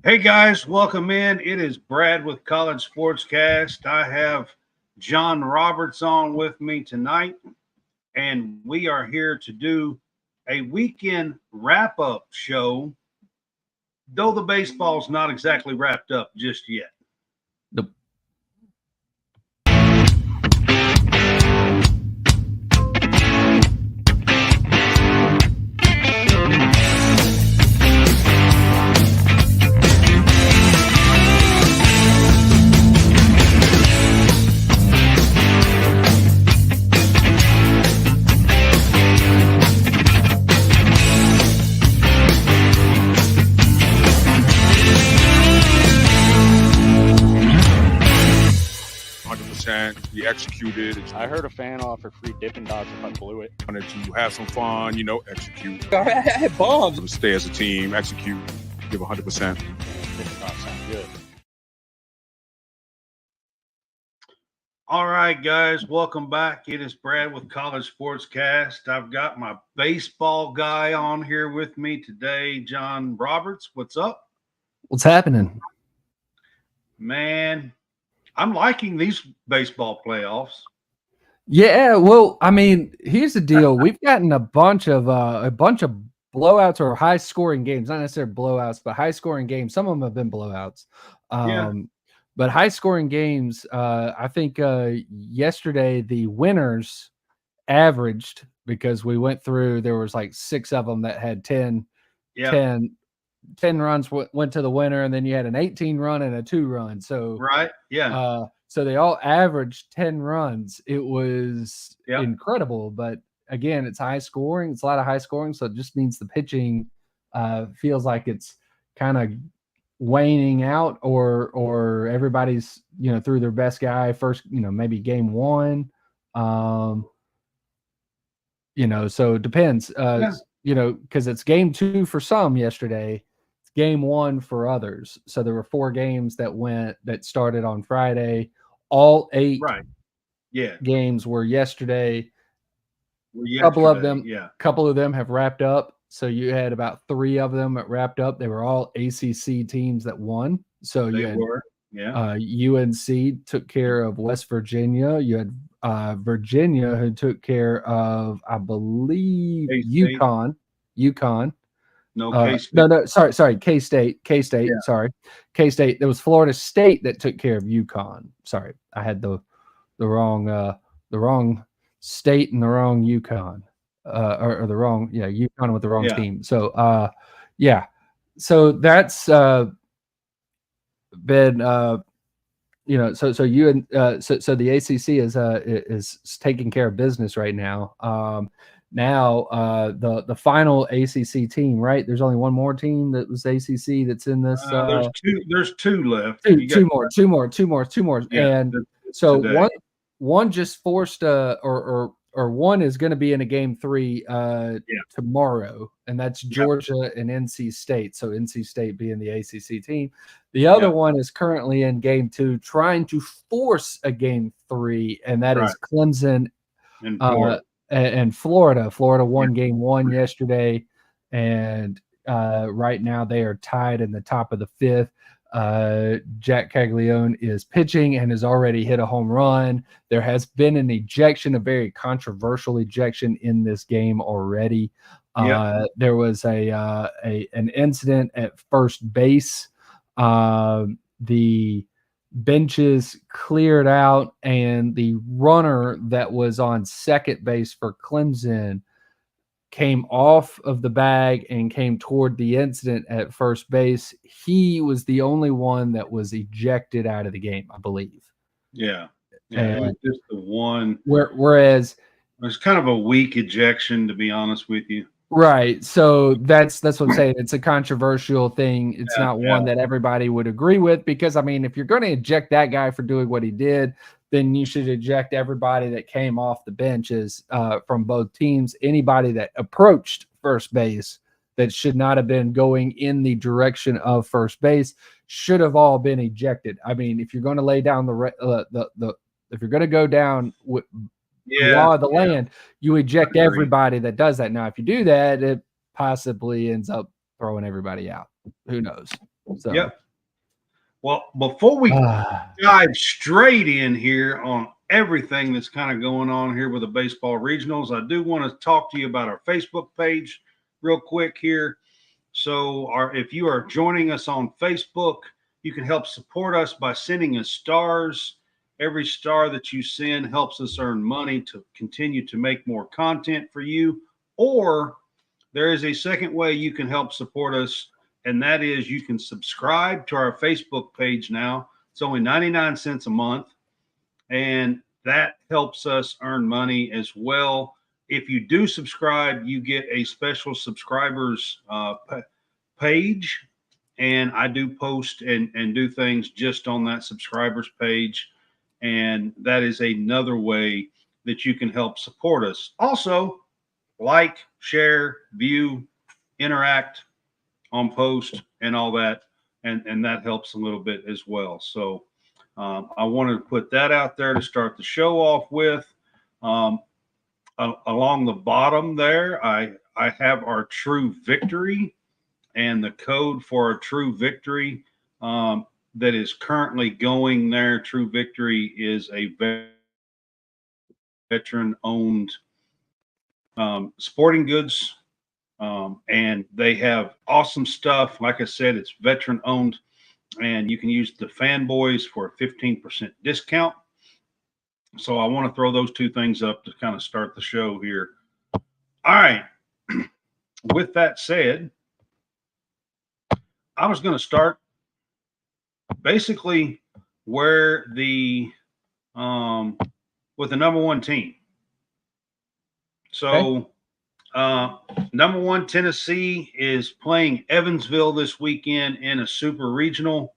Hey guys, welcome in. It is Brad with College Sportscast. I have John Roberts on with me tonight, and we are here to do a weekend wrap up show, though the baseball's not exactly wrapped up just yet. Nope. We executed. I heard a fan offer free Dippin' Dots if I blew it. Wanted to have some fun, execute. I had bombs. Stay as a team, execute, give 100%. Dippin' Dots sound good. All right, guys, welcome back. It is Brad with College Sportscast. I've got my baseball guy on here with me today, John Roberts. What's up? What's happening? Man, I'm liking these baseball playoffs. Yeah, well, I mean, here's the deal. We've gotten a bunch of blowouts or high scoring games, not necessarily blowouts, but high scoring games. Some of them have been blowouts. But high scoring games, I think yesterday the winners averaged, because we went through, there was like 6 of them that had 10 runs went to the winner, and then you had an 18 run and a 2 run. So right, yeah. So they all averaged 10 runs. It was incredible, but again, it's high scoring. It's a lot of high scoring, so it just means the pitching feels like it's kind of waning out, or everybody's through their best guy first. Maybe game 1. So it depends. Because it's game 2 for some yesterday. Game 1 for others. So there were 4 games that started on Friday. All 8 games were yesterday. A couple of them have wrapped up. So you had about 3 of them that wrapped up. They were all ACC teams that won. So UNC took care of West Virginia. You had Virginia, who took care of, I believe, UConn. Sorry, K-State. Yeah. Sorry, K-State. There was Florida State that took care of UConn. Sorry, I had the wrong state and the wrong UConn, or the wrong UConn with the wrong team. So so that's been so the ACC is taking care of business right now. Now, the final ACC team, right? There's only one more team that was ACC that's in this. There's 2 left. Two more. Yeah, and so one just forced or one is going to be in a game 3 tomorrow, and that's Georgia and NC State. So NC State being the ACC team. The other one is currently in game 2, trying to force a game 3, and that is Clemson and Florida. Florida won game 1 yesterday, and right now they are tied in the top of the 5th. Jack Caglione is pitching and has already hit a home run. There has been an ejection, a very controversial ejection in this game already. There was an incident at first base. The benches cleared out, and the runner that was on second base for Clemson came off of the bag and came toward the incident at first base. He was the only one that was ejected out of the game, I believe. Yeah, it was just the one. Whereas it was kind of a weak ejection, to be honest with you. Right. So that's what I'm saying. It's a controversial thing. It's not one that everybody would agree with, because, I mean, if you're going to eject that guy for doing what he did, then you should eject everybody that came off the benches from both teams. Anybody that approached first base that should not have been going in the direction of first base should have all been ejected. I mean, if you're going to lay down if you're going to go down with law of the land, you eject everybody that does that. Now, if you do that, it possibly ends up throwing everybody out. Who knows? So. Yep. Well, before we dive straight in here on everything that's kind of going on here with the baseball regionals, I do want to talk to you about our Facebook page real quick here. So if you are joining us on Facebook, you can help support us by sending us stars. Every star that you send helps us earn money to continue to make more content for you. Or there is a second way you can help support us, and that is you can subscribe to our Facebook page now. It's only 99 cents a month, and that helps us earn money as well. If you do subscribe, you get a special subscribers page, and I do post and do things just on that subscribers page, and that is another way that you can help support us. Also, like, share, view, interact on post and all that, and that helps a little bit as well. So I wanted to put that out there to start the show off with. Along the bottom there, I have our True Victory, and the code for our True Victory that is currently going there. True Victory is a veteran-owned sporting goods, and they have awesome stuff. Like I said, it's veteran-owned, and you can use the Fanboys for a 15% discount. So I want to throw those two things up to kind of start the show here. All right. With that said, I was going to start basically where with the number one team. So number one Tennessee is playing Evansville this weekend in a super regional.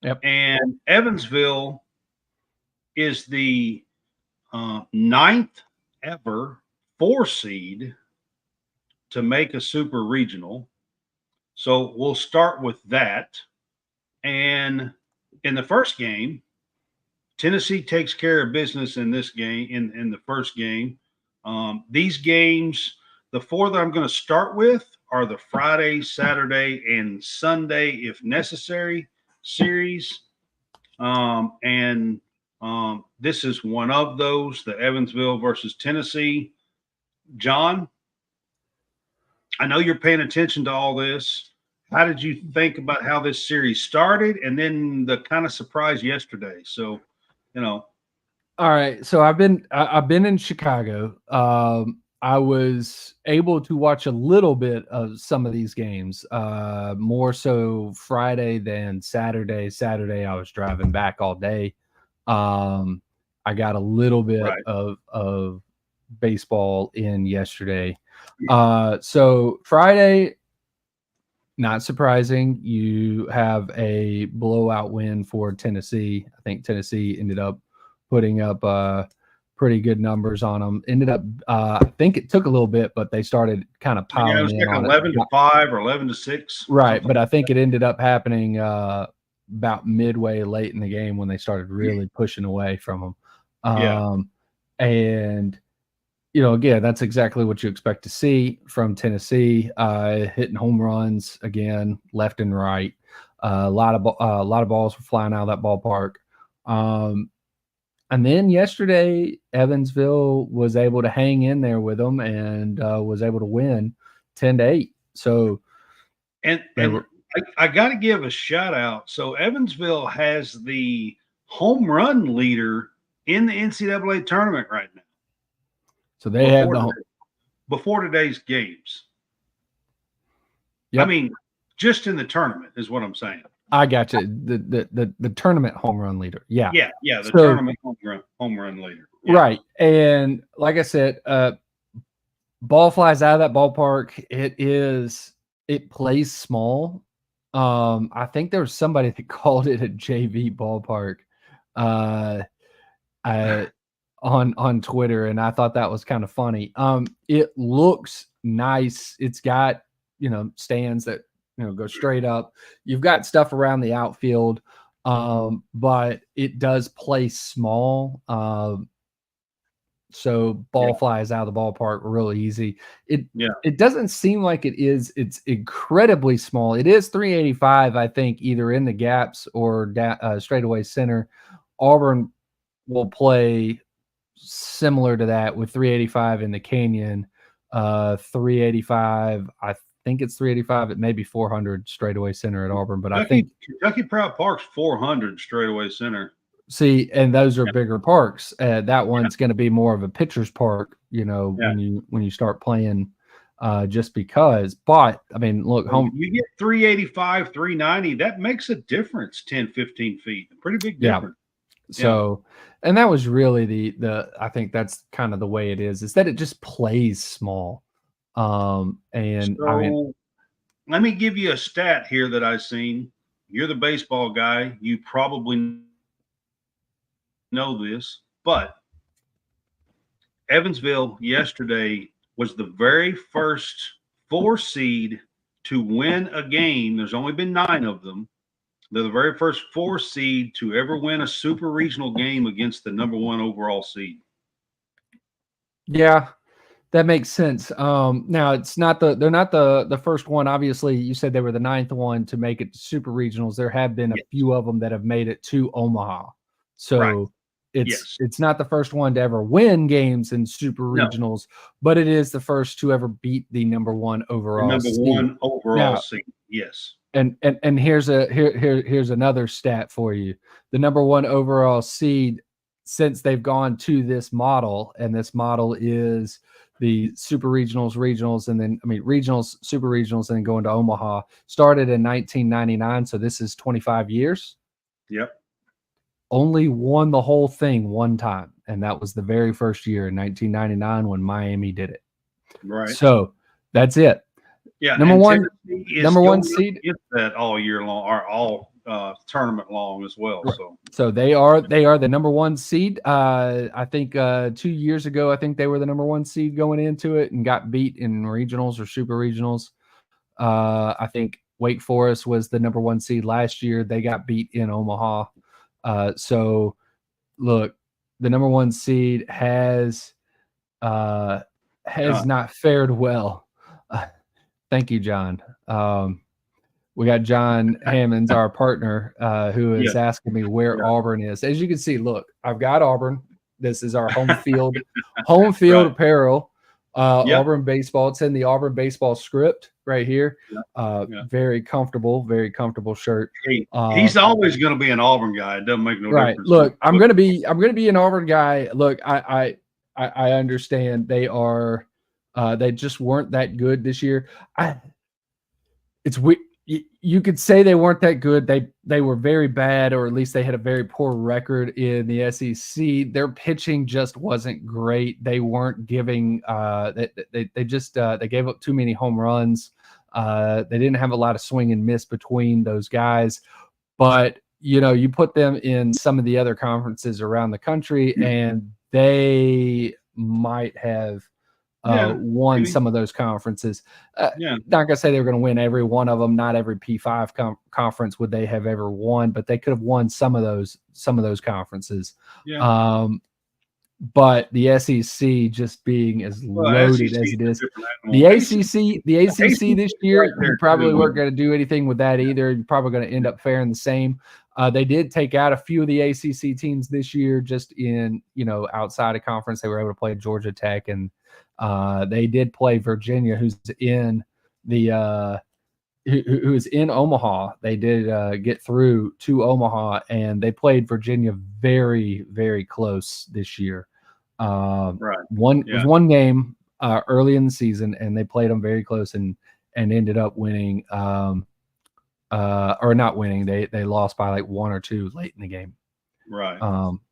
Yep. And Evansville is the 9th ever 4 seed to make a super regional. So we'll start with that. And in the first game, Tennessee takes care of business in this game, in the first game. These games, the 4 that I'm going to start with are the Friday, Saturday, and Sunday, if necessary, series. This is one of those, the Evansville versus Tennessee. John, I know you're paying attention to all this. How did you think about how this series started, and then the kind of surprise yesterday? So, All right. So I've been in Chicago. I was able to watch a little bit of some of these games, more so Friday than Saturday. Saturday I was driving back all day. I got a little bit of baseball in yesterday. So Friday, not surprising, you have a blowout win for Tennessee. I think Tennessee ended up putting up pretty good numbers on them. Ended up, I think it took a little bit, but they started kind of piling in. It was like 11-5 or 11-6. Right, but I think it ended up happening about midway late in the game when they started really pushing away from them. And again, that's exactly what you expect to see from Tennessee, hitting home runs again, left and right. A lot of balls were flying out of that ballpark. And then yesterday, Evansville was able to hang in there with them and was able to win 10-8. So, I got to give a shout out. So Evansville has the home run leader in the NCAA tournament right now. So they have before today's games. Yep. I mean, just in the tournament is what I'm saying. I got you. The tournament home run leader. Yeah. The tournament home run leader. Yeah. Right. And like I said, ball flies out of that ballpark. It plays small. I think there was somebody that called it a JV ballpark. On Twitter, and I thought that was kind of funny. It looks nice. It's got, stands that, go straight up. You've got stuff around the outfield, but it does play small. so ball flies out of the ballpark real easy. It doesn't seem like it is. It's incredibly small. It is 385, I think, either in the gaps or straightaway center. Auburn will play similar to that with 385 in the Canyon, 385. I think it's 385. It may be 400 straightaway center at Auburn, but I think Kentucky Proud Park's 400 straightaway center. See, and those are bigger parks. That one's going to be more of a pitcher's park, when you start playing, just because. But I mean, look, you get 385, 390. That makes a difference. 10, 15 feet, a pretty big difference. So, and that was really the. I think that's kind of the way it is that it just plays small. And so, I mean, let me give you a stat here that I've seen. You're the baseball guy. You probably know this, but Evansville yesterday was the very first 4 seed to win a game. There's only been 9 of them. They're the very first 4 seed to ever win a super regional game against the number 1 overall seed. Yeah, that makes sense. Now they're not the first one. Obviously, you said they were the 9th one to make it to super regionals. There have been a few of them that have made it to Omaha. So it's not the first one to ever win games in super regionals, but it is the first to ever beat the number 1 overall seed. Yes. And here's another stat for you. The number 1 overall seed, since they've gone to this model, and this model is the super regionals, and then regionals, super regionals, and then going to Omaha, started in 1999. So this is 25 years. Yep. Only won the whole thing one time, and that was the very first year in 1999 when Miami did it. Right. So that's it. Yeah. Number one seed. Get that all year long, or all tournament long as well. Right. So they are the number 1 seed. I think 2 years ago, I think they were the number 1 seed going into it and got beat in regionals or super regionals. I think Wake Forest was the number 1 seed last year. They got beat in Omaha. So look, the number 1 seed has not fared well. Thank you, John. We got John Hammonds, our partner, who is asking me where Auburn is. As you can see, look, I've got Auburn. This is our home field apparel. Auburn baseball. It's in the Auburn baseball script right here. Very comfortable shirt. He's always going to be an Auburn guy. It doesn't make no difference. Look, I'm going to be an Auburn guy. Look, I understand they are. They just weren't that good this year. It's weird. You could say they weren't that good. They were very bad, or at least they had a very poor record in the SEC. Their pitching just wasn't great. They weren't giving. They gave up too many home runs. They didn't have a lot of swing and miss between those guys. But you put them in some of the other conferences around the country, and they might have won some of those conferences. Not gonna say they were going to win every one of them. Not every P5 conference would they have ever won, but they could have won some of those conferences. But the SEC just being as loaded as it is, the ACC this year, you probably weren't going to do anything with that either. You're probably going to end up faring the same. They did take out a few of the ACC teams this year, just in outside of conference. They were able to play Georgia Tech, and they did play Virginia, who's in the who is in Omaha. They did get through to Omaha, and they played Virginia very, very close this year. One game early in the season, and they played them very close and ended up winning. Or not winning. They lost by like 1 or 2 late in the game. Right.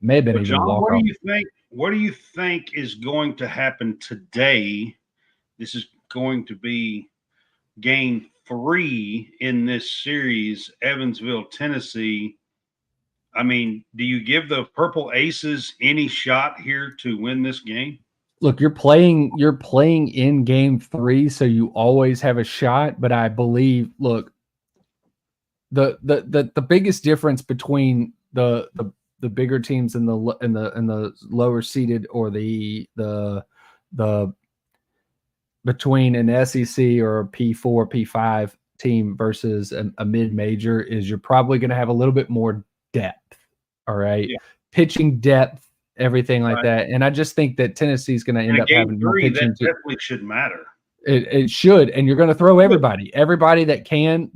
May have been even John, walk what off. do you think? What do you think is going to happen today? This is going to be game 3 in this series, Evansville, Tennessee. I mean, do you give the Purple Aces any shot here to win this game? Look, you're playing in game 3, so you always have a shot. But I believe, look, the biggest difference between the bigger teams in the lower seeded or the between an SEC or a P4, P5 team versus a mid-major is you're probably going to have a little bit more depth. All right. Yeah. Pitching depth, everything like that. And I just think that Tennessee's going to end up having more pitching. That definitely should matter. It should, and you're going to throw everybody. Everybody that can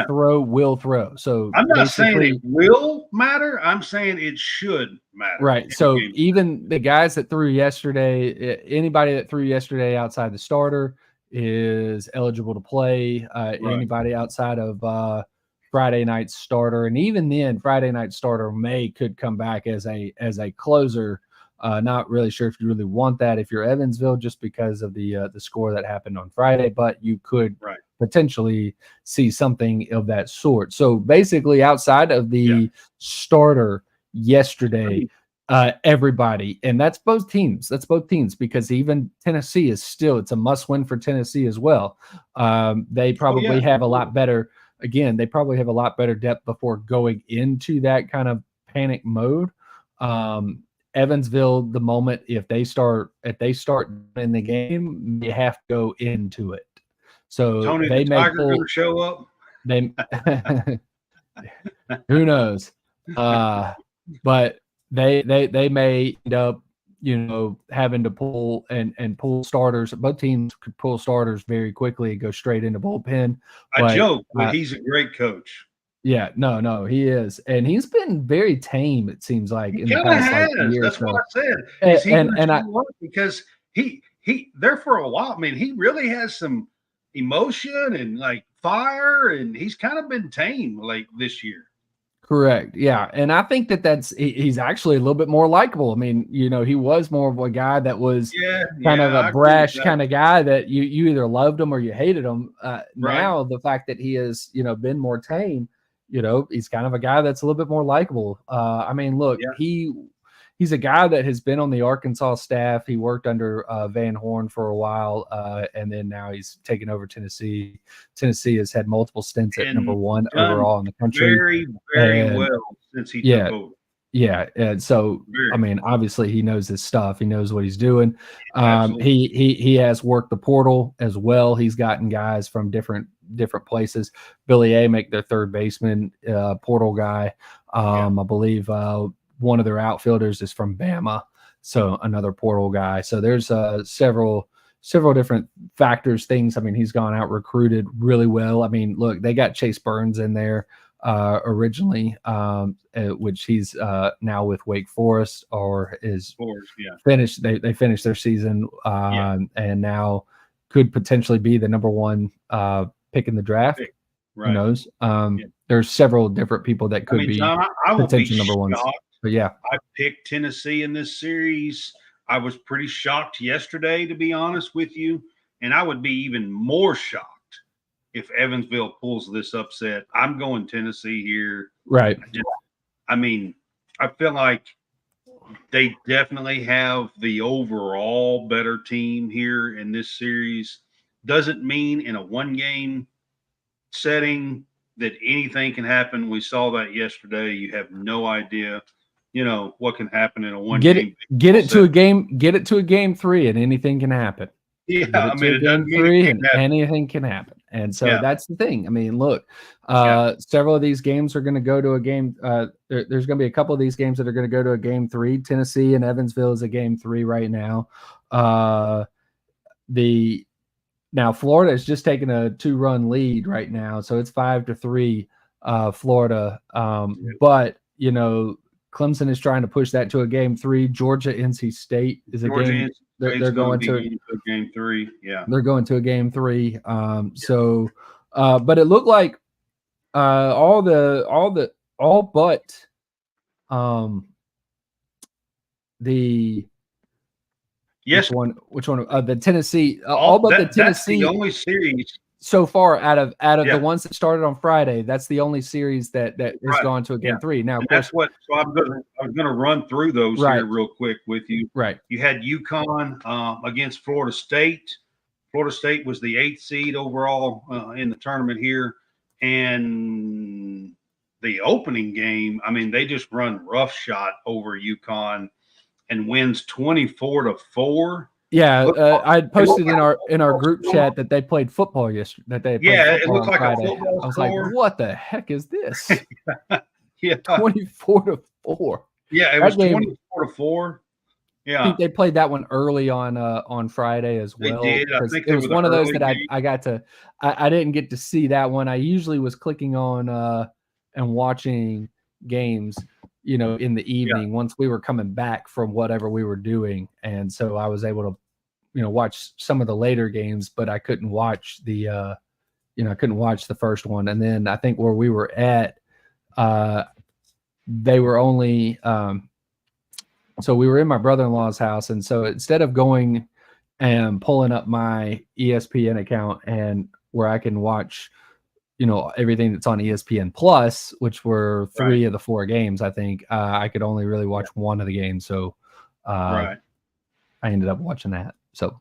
throw will throw. So I'm not saying it will matter. I'm saying it should matter. Right. So even the guys that threw yesterday, anybody that threw yesterday outside the starter is eligible to play. Anybody outside of Friday night starter, and even then, Friday night starter could come back as a closer. Not really sure if you really want that if you're Evansville, just because of the score that happened on Friday, but you could potentially see something of that sort. So basically, outside of the starter yesterday, everybody, and that's both teams, because even Tennessee it's a must-win for Tennessee as well. They probably have a lot better. Again, they probably have a lot better depth before going into that kind of panic mode. Evansville, the moment if they start in the game, you have to go into it. So Tony they the may Tiger going to show up. They who knows? But they may end up, having to pull and pull starters. Both teams could pull starters very quickly and go straight into bullpen. I joke, but he's a great coach. Yeah, no, he is, and he's been very tame. It seems like in the past year. That's what I said. Because he there for a while. I mean, he really has some emotion and like fire, and he's kind of been tame like this year. Correct. Yeah, and I think he's actually a little bit more likable. I mean, he was more of a guy that was kind of a brash kind of guy that you either loved him or you hated him. Now the fact that he has been more tame. He's kind of a guy that's a little bit more likable. I mean, look, he's a guy that has been on the Arkansas staff. He worked under Van Horn for a while, and then now he's taken over Tennessee. Tennessee has had multiple stints at number one overall in the country. Very, very well since he took over. Yeah, and so I mean, obviously he knows his stuff. He knows what he's doing. He has worked the portal as well. He's gotten guys from different places. Billy Amick, their third baseman, portal guy. I believe one of their outfielders is from Bama, so another portal guy. So there's several different factors, things. I mean, he's gone out recruited really well. I mean, look, they got Chase Burns in there originally, which he's now with Wake Forest or is finished. They finished their season and now could potentially be the number one pick in the draft. Who knows? There's several different people that could be potential number ones. But I picked Tennessee in this series. I was pretty shocked yesterday, to be honest with you, and I would be even more shocked if Evansville pulls this upset. I'm going Tennessee here. Right. I mean, I feel like they definitely have the overall better team here in this series. Doesn't mean in a one-game setting that anything can happen. We saw that yesterday. You have no idea, what can happen in a one-game. Get it to a game 3, and anything can happen. Yeah, I mean, game 3 and anything can happen. And so that's the thing. I mean, look, several of these games are going to go to a game. There's going to be a couple of these games that are going to go to a game 3. Tennessee and Evansville is a game 3 right now. Now Florida is just taking a 2-run lead right now, so it's 5-3 Florida. But Clemson is trying to push that to a game 3. Georgia, NC State is a game. They're going to a game 3. Yeah, they're going to a game 3. So, but it looked like all but the. Yes. Which one? The Tennessee. All but the Tennessee. That's the only series so far out of the ones that started on Friday. That's the only series that has gone to a game 3. Now, of course, So I was going to run through those here real quick with you. Right. You had UConn against Florida State. Florida State was the 8th seed overall in the tournament here, and the opening game, I mean, they just run roughshod over UConn and wins 24-4. Yeah, I posted in our group chat that they played football yesterday. That they played Yeah, it football looked on like Friday. a football I was score. like, what the heck is this? Yeah, 24-4. yeah, it was 24-4. I Yeah, think they played that one early on Friday as they well. did. I think it was one of those that game. I got to. I didn't get to see that one. I usually was clicking on and watching games, in the evening once we were coming back from whatever we were doing, and so I was able to, watch some of the later games, but I couldn't watch the, I couldn't watch the first one. And then I think where we were at, they were only. So we were in my brother-in-law's house, and so instead of going and pulling up my ESPN account and where I can watch, everything that's on ESPN Plus, which were 3 of the 4 games, I think I could only really watch one of the games. So I ended up watching that. So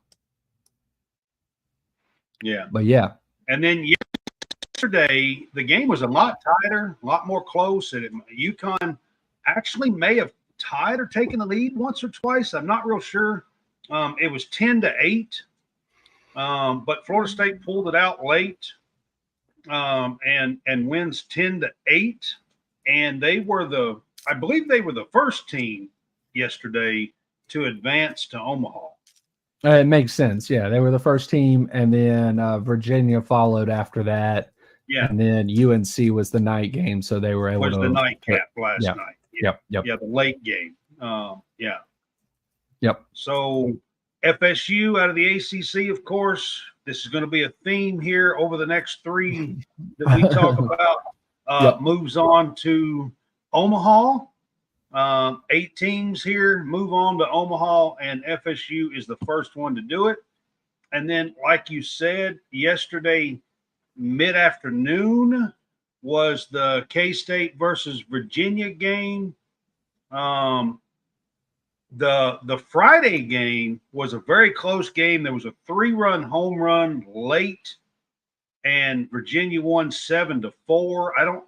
yeah, but yeah. And then yesterday the game was a lot tighter, a lot more close. And UConn actually may have tied or taken the lead once or twice. I'm not real sure. It was 10-8, but Florida State pulled it out late, and wins 10-8. And I believe they were the first team yesterday to advance to Omaha. It makes sense. Yeah, they were the first team, and then Virginia followed after that. Yeah, and then UNC was the night game, so they were able to. Was the nightcap last night. Yep. Yeah, the late game. Yeah. Yep. So FSU out of the ACC, of course, this is going to be a theme here over the next 3 that we talk about. Moves on to Omaha. 8 teams here move on to Omaha, and FSU is the first one to do it. And then, like you said, yesterday mid-afternoon was the K-State versus Virginia game. The Friday game was a very close game. There was a 3-run home run late, and Virginia won 7-4. I don't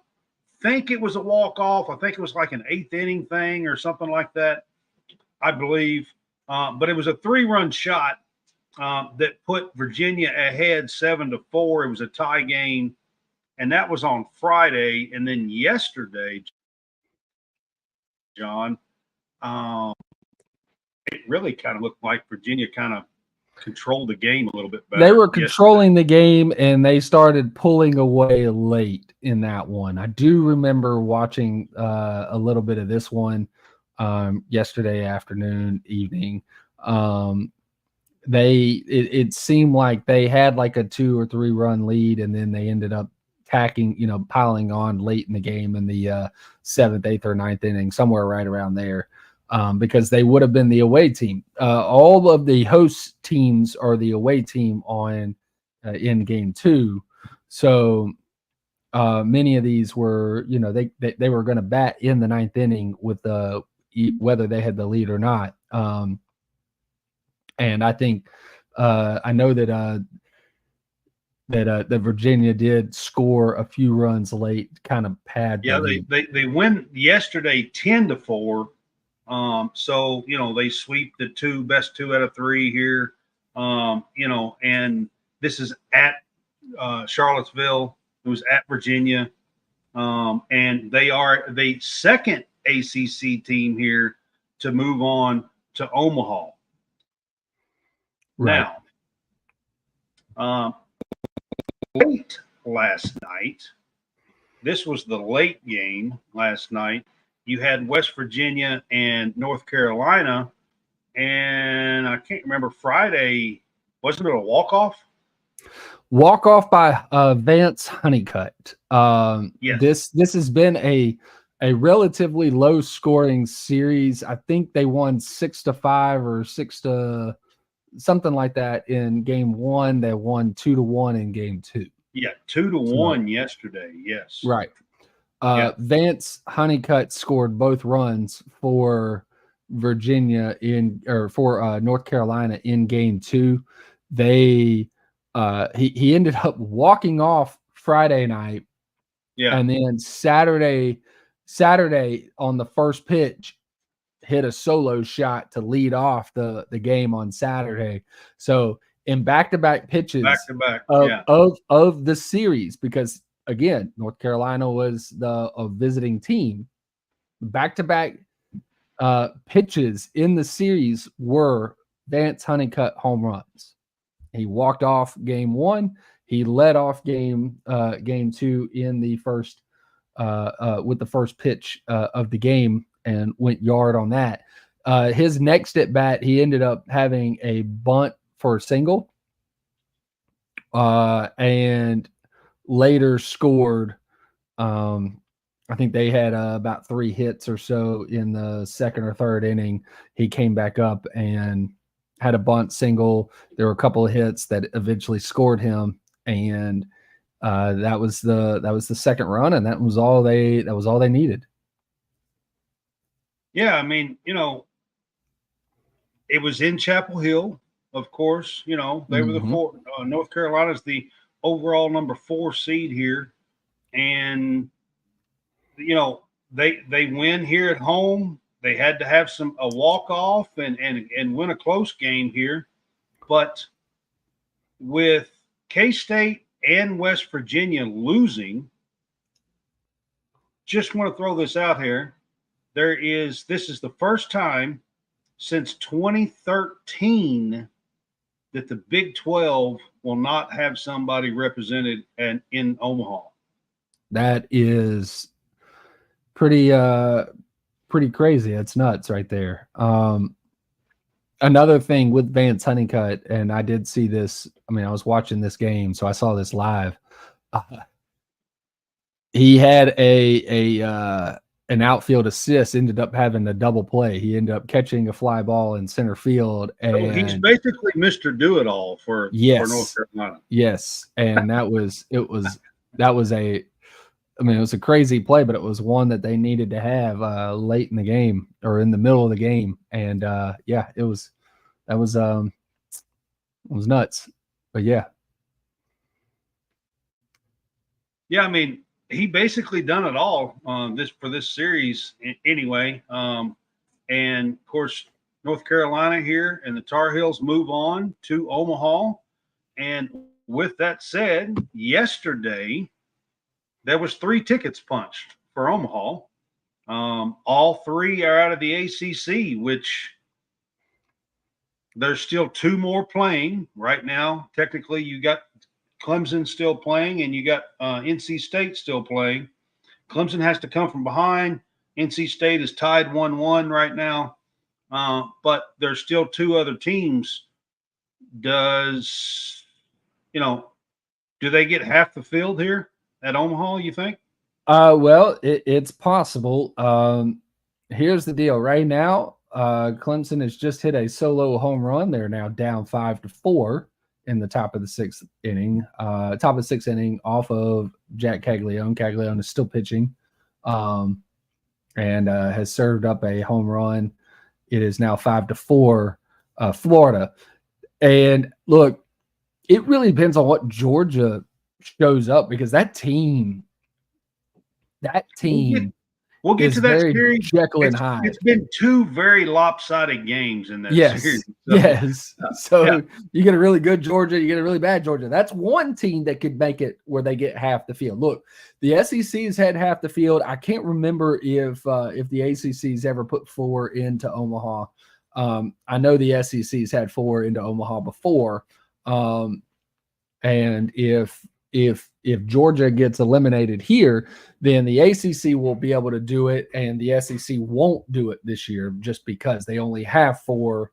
think it was a walk-off. I think it was like an 8th inning thing or something like that, I believe. But it was a 3-run shot that put Virginia ahead 7-4. It was a tie game, and that was on Friday. And then yesterday, John, it really kind of looked like Virginia kind of controlled the game a little bit better. They were controlling the game, and they started pulling away late in that one. I do remember watching a little bit of this one yesterday afternoon, evening. It seemed like they had like a 2 or 3 run lead, and then they ended up piling on late in the game in the 7th, 8th, or 9th inning, somewhere right around there. Because they would have been the away team. All of the host teams are the away team in game 2. So many of these were, they were going to bat in the 9th inning with whether they had the lead or not. And I think I know that Virginia did score a few runs late, kind of pad. Yeah, they win yesterday 10-4. So, they sweep the best 2 out of 3 here, and this is at Charlottesville. It was at Virginia. And they are the second ACC team here to move on to Omaha. Right. Now, late last night, this was the late game last night. You had West Virginia and North Carolina, and I can't remember Friday. Wasn't it a walk-off? Walk-off by Vance Honeycutt. Yes. This has been a relatively low-scoring series. I think they won 6-5 or 6 something like that in game 1. They won 2-1 in game 2. Yeah, 2-1 yesterday. Yes. Right. Vance Honeycutt scored both runs for Virginia for North Carolina in game 2. He ended up walking off Friday night Yeah. And then Saturday on the first pitch, hit a solo shot to lead off the game on Saturday. So in back-to-back pitches Back-to-back, of the series, because again, North Carolina was a visiting team. Back-to-back pitches in the series were Vance Honeycutt home runs. He walked off game one. He led off game two in the first with the first pitch of the game and went yard on that. His next at bat, he ended up having a bunt for a single, and later scored. I think they had about 3 hits or so in the second or third inning. He came back up and had a bunt single. There were a couple of hits that eventually scored him, and that was the second run, and that was all they needed. Yeah, I mean, it was in Chapel Hill, of course. They were the four. North Carolina's the overall number 4 seed here, and they win here at home. They had to have a walk off and win a close game here, but with K-State and West Virginia losing, just want to throw this out here. This is the first time since 2013 that the Big 12 will not have somebody represented in Omaha. That is pretty crazy. That's nuts right there. Another thing with Vance Honeycutt, and I did see this. I mean, I was watching this game, so I saw this live. He had an outfield assist, ended up having a double play. He ended up catching a fly ball in center field. And he's basically Mr. Do-It-All for North Carolina. Yes. And it was a crazy play, but it was one that they needed to have late in the game or in the middle of the game. And it was nuts. But yeah. Yeah, I mean, he basically done it all for this series anyway. And of course, North Carolina here and the Tar Heels move on to Omaha. And with that said, yesterday there was 3 tickets punched for Omaha. All 3 are out of the ACC, which there's still 2 more playing right now. Technically, you got Clemson still playing, and you got NC State still playing. Clemson has to come from behind. NC State is tied 1-1 right now. But there's still 2 other teams. Do they get half the field here at Omaha, you think? Well, it's possible. Here's the deal. Right now, Clemson has just hit a solo home run. They're now down 5-4 in the top of the 6th inning. Off of Jack Caglione. Caglione is still pitching, and has served up a home run. It is now 5-4, Florida. And look, it really depends on what Georgia shows up, because that team. We'll get to that series. Jekyll and Hyde. It's been 2 very lopsided games in that series. So you get a really good Georgia, you get a really bad Georgia. That's one team that could make it where they get half the field. Look, the SEC has had half the field. I can't remember if the ACC's ever put 4 into Omaha. I know the SEC's had 4 into Omaha before. And if Georgia gets eliminated here, then the ACC will be able to do it, and the SEC won't do it this year just because they only have 4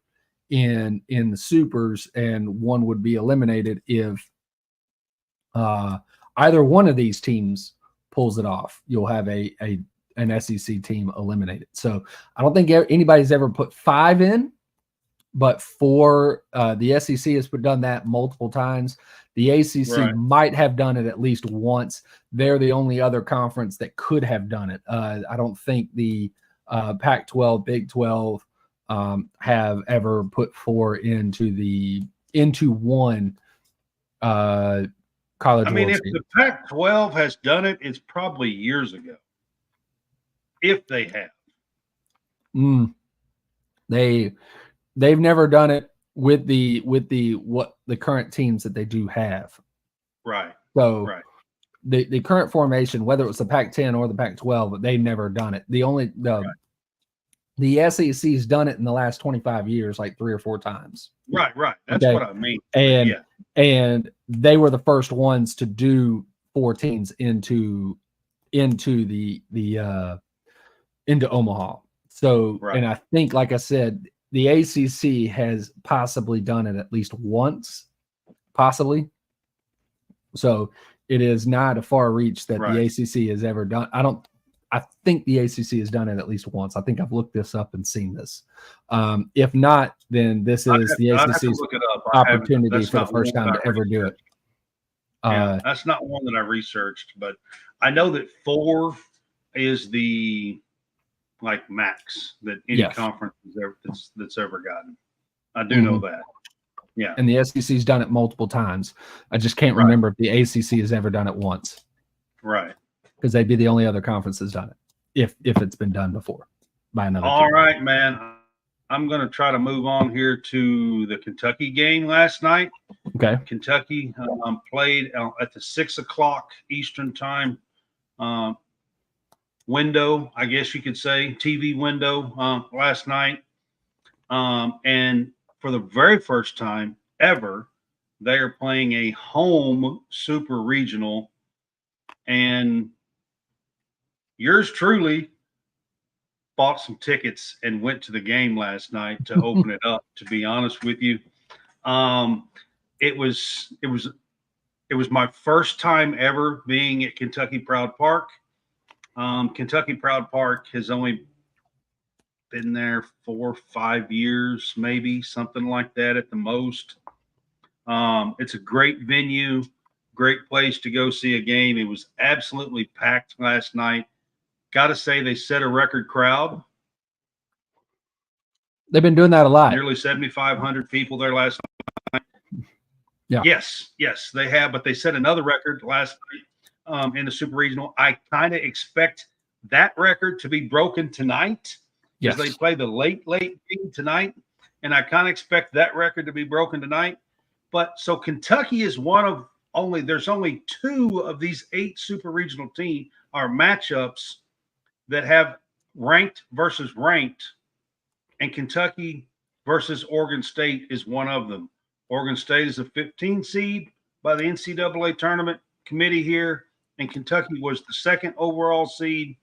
in the supers, and 1 would be eliminated if either one of these teams pulls it off. You'll have an SEC team eliminated. So I don't think anybody's ever put 5 in, but the SEC has done that multiple times. The ACC might have done it at least once. They're the only other conference that could have done it. I don't think the Pac-12, Big 12 have ever put 4 into one College I mean, World if Series. the Pac-12 has done it, it's probably years ago. If they have. They've never done it with the current teams that they do have. Right. So Right. the current formation, whether it was the Pac-10 or the Pac-12, they've never done it. The SEC's done it in the last 25 years, like 3 or 4 times. Right. That's what I mean. And they were the first ones to do 4 teams into Omaha. So, and I think, like I said, the ACC has possibly done it at least once, possibly. So it is not a far reach that the ACC has ever done. I think the ACC has done it at least once. I think I've looked this up and seen this. If not, then this is the ACC's opportunity for the first time to ever do it. That's not one that I researched, but I know that 4 is the max that any conference that's ever gotten. I do know that. Yeah. And the SEC's done it multiple times. I just can't remember if the ACC has ever done it once. Right. Because they'd be the only other conference that's done it, if it's been done before by another All team. right, man. I'm going to try to move on here to the Kentucky game last night. Okay. Kentucky played at the 6 o'clock Eastern time window, I guess you could say, TV window last night. And for the very first time ever, they are playing a home super regional. And yours truly bought some tickets and went to the game last night to open it up, to be honest with you. It was my first time ever being at Kentucky Proud Park. Kentucky Proud Park has only been there 4 or 5 years, maybe something like that at the most. It's a great venue, great place to go see a game. It was absolutely packed last night. Got to say, they set a record crowd. They've been doing that a lot. Nearly 7,500 people there last night. Yeah. Yes, they have, but they set another record last night in the Super Regional. I kind of expect that record to be broken tonight. Yes. They play the late game tonight, and I kind of expect that record to be broken tonight. But so Kentucky is there's only 2 of these 8 Super Regional team are matchups that have ranked versus ranked, and Kentucky versus Oregon State is one of them. Oregon State is a 15 seed by the NCAA tournament committee here, and Kentucky was the 2nd overall seed.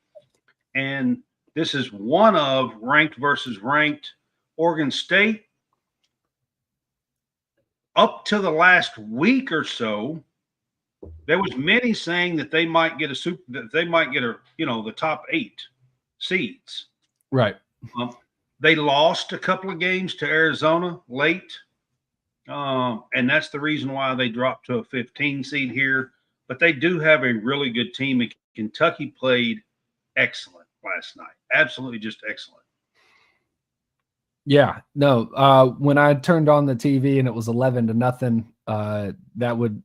And this is one of ranked versus ranked. Oregon State, up to the last week or so, there was many saying that they might get the top 8 seeds. Right. They lost a couple of games to Arizona late, and that's the reason why they dropped to a 15 seed here. But they do have a really good team, and Kentucky played excellent last night. Absolutely just excellent. Yeah. No, when I turned on the TV and it was 11-0, that would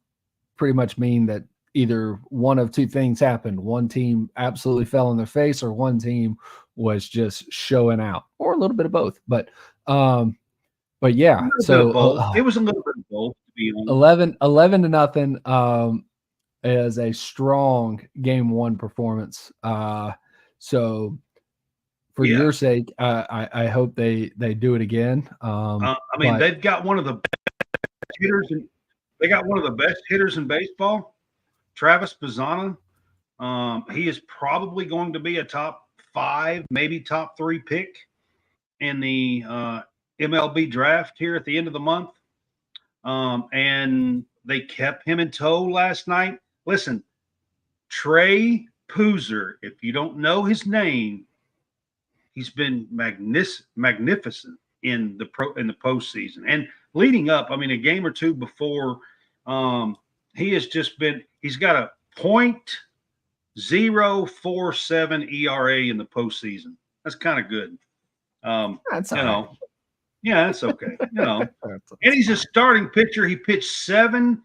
pretty much mean that either one of 2 things happened. One team absolutely fell on their face, or one team was just showing out, or a little bit of both. But yeah, so it was a little bit of both, to be honest. 11-0 is a strong game 1 performance. So for your sake, I hope they do it again. They've got one of the best hitters, and they got one of the best hitters in baseball, Travis Bazzana. He is probably going to be a top 5, maybe top 3 pick in the MLB draft here at the end of the month. And they kept him in tow last night. Listen, Trey Poozer, if you don't know his name, he's been magnificent in the postseason. And leading up, a game or 2 before, he has just been – he's got a .047 ERA in the postseason. That's kind of good. That's yeah, that's okay. And he's a starting pitcher. He pitched 7.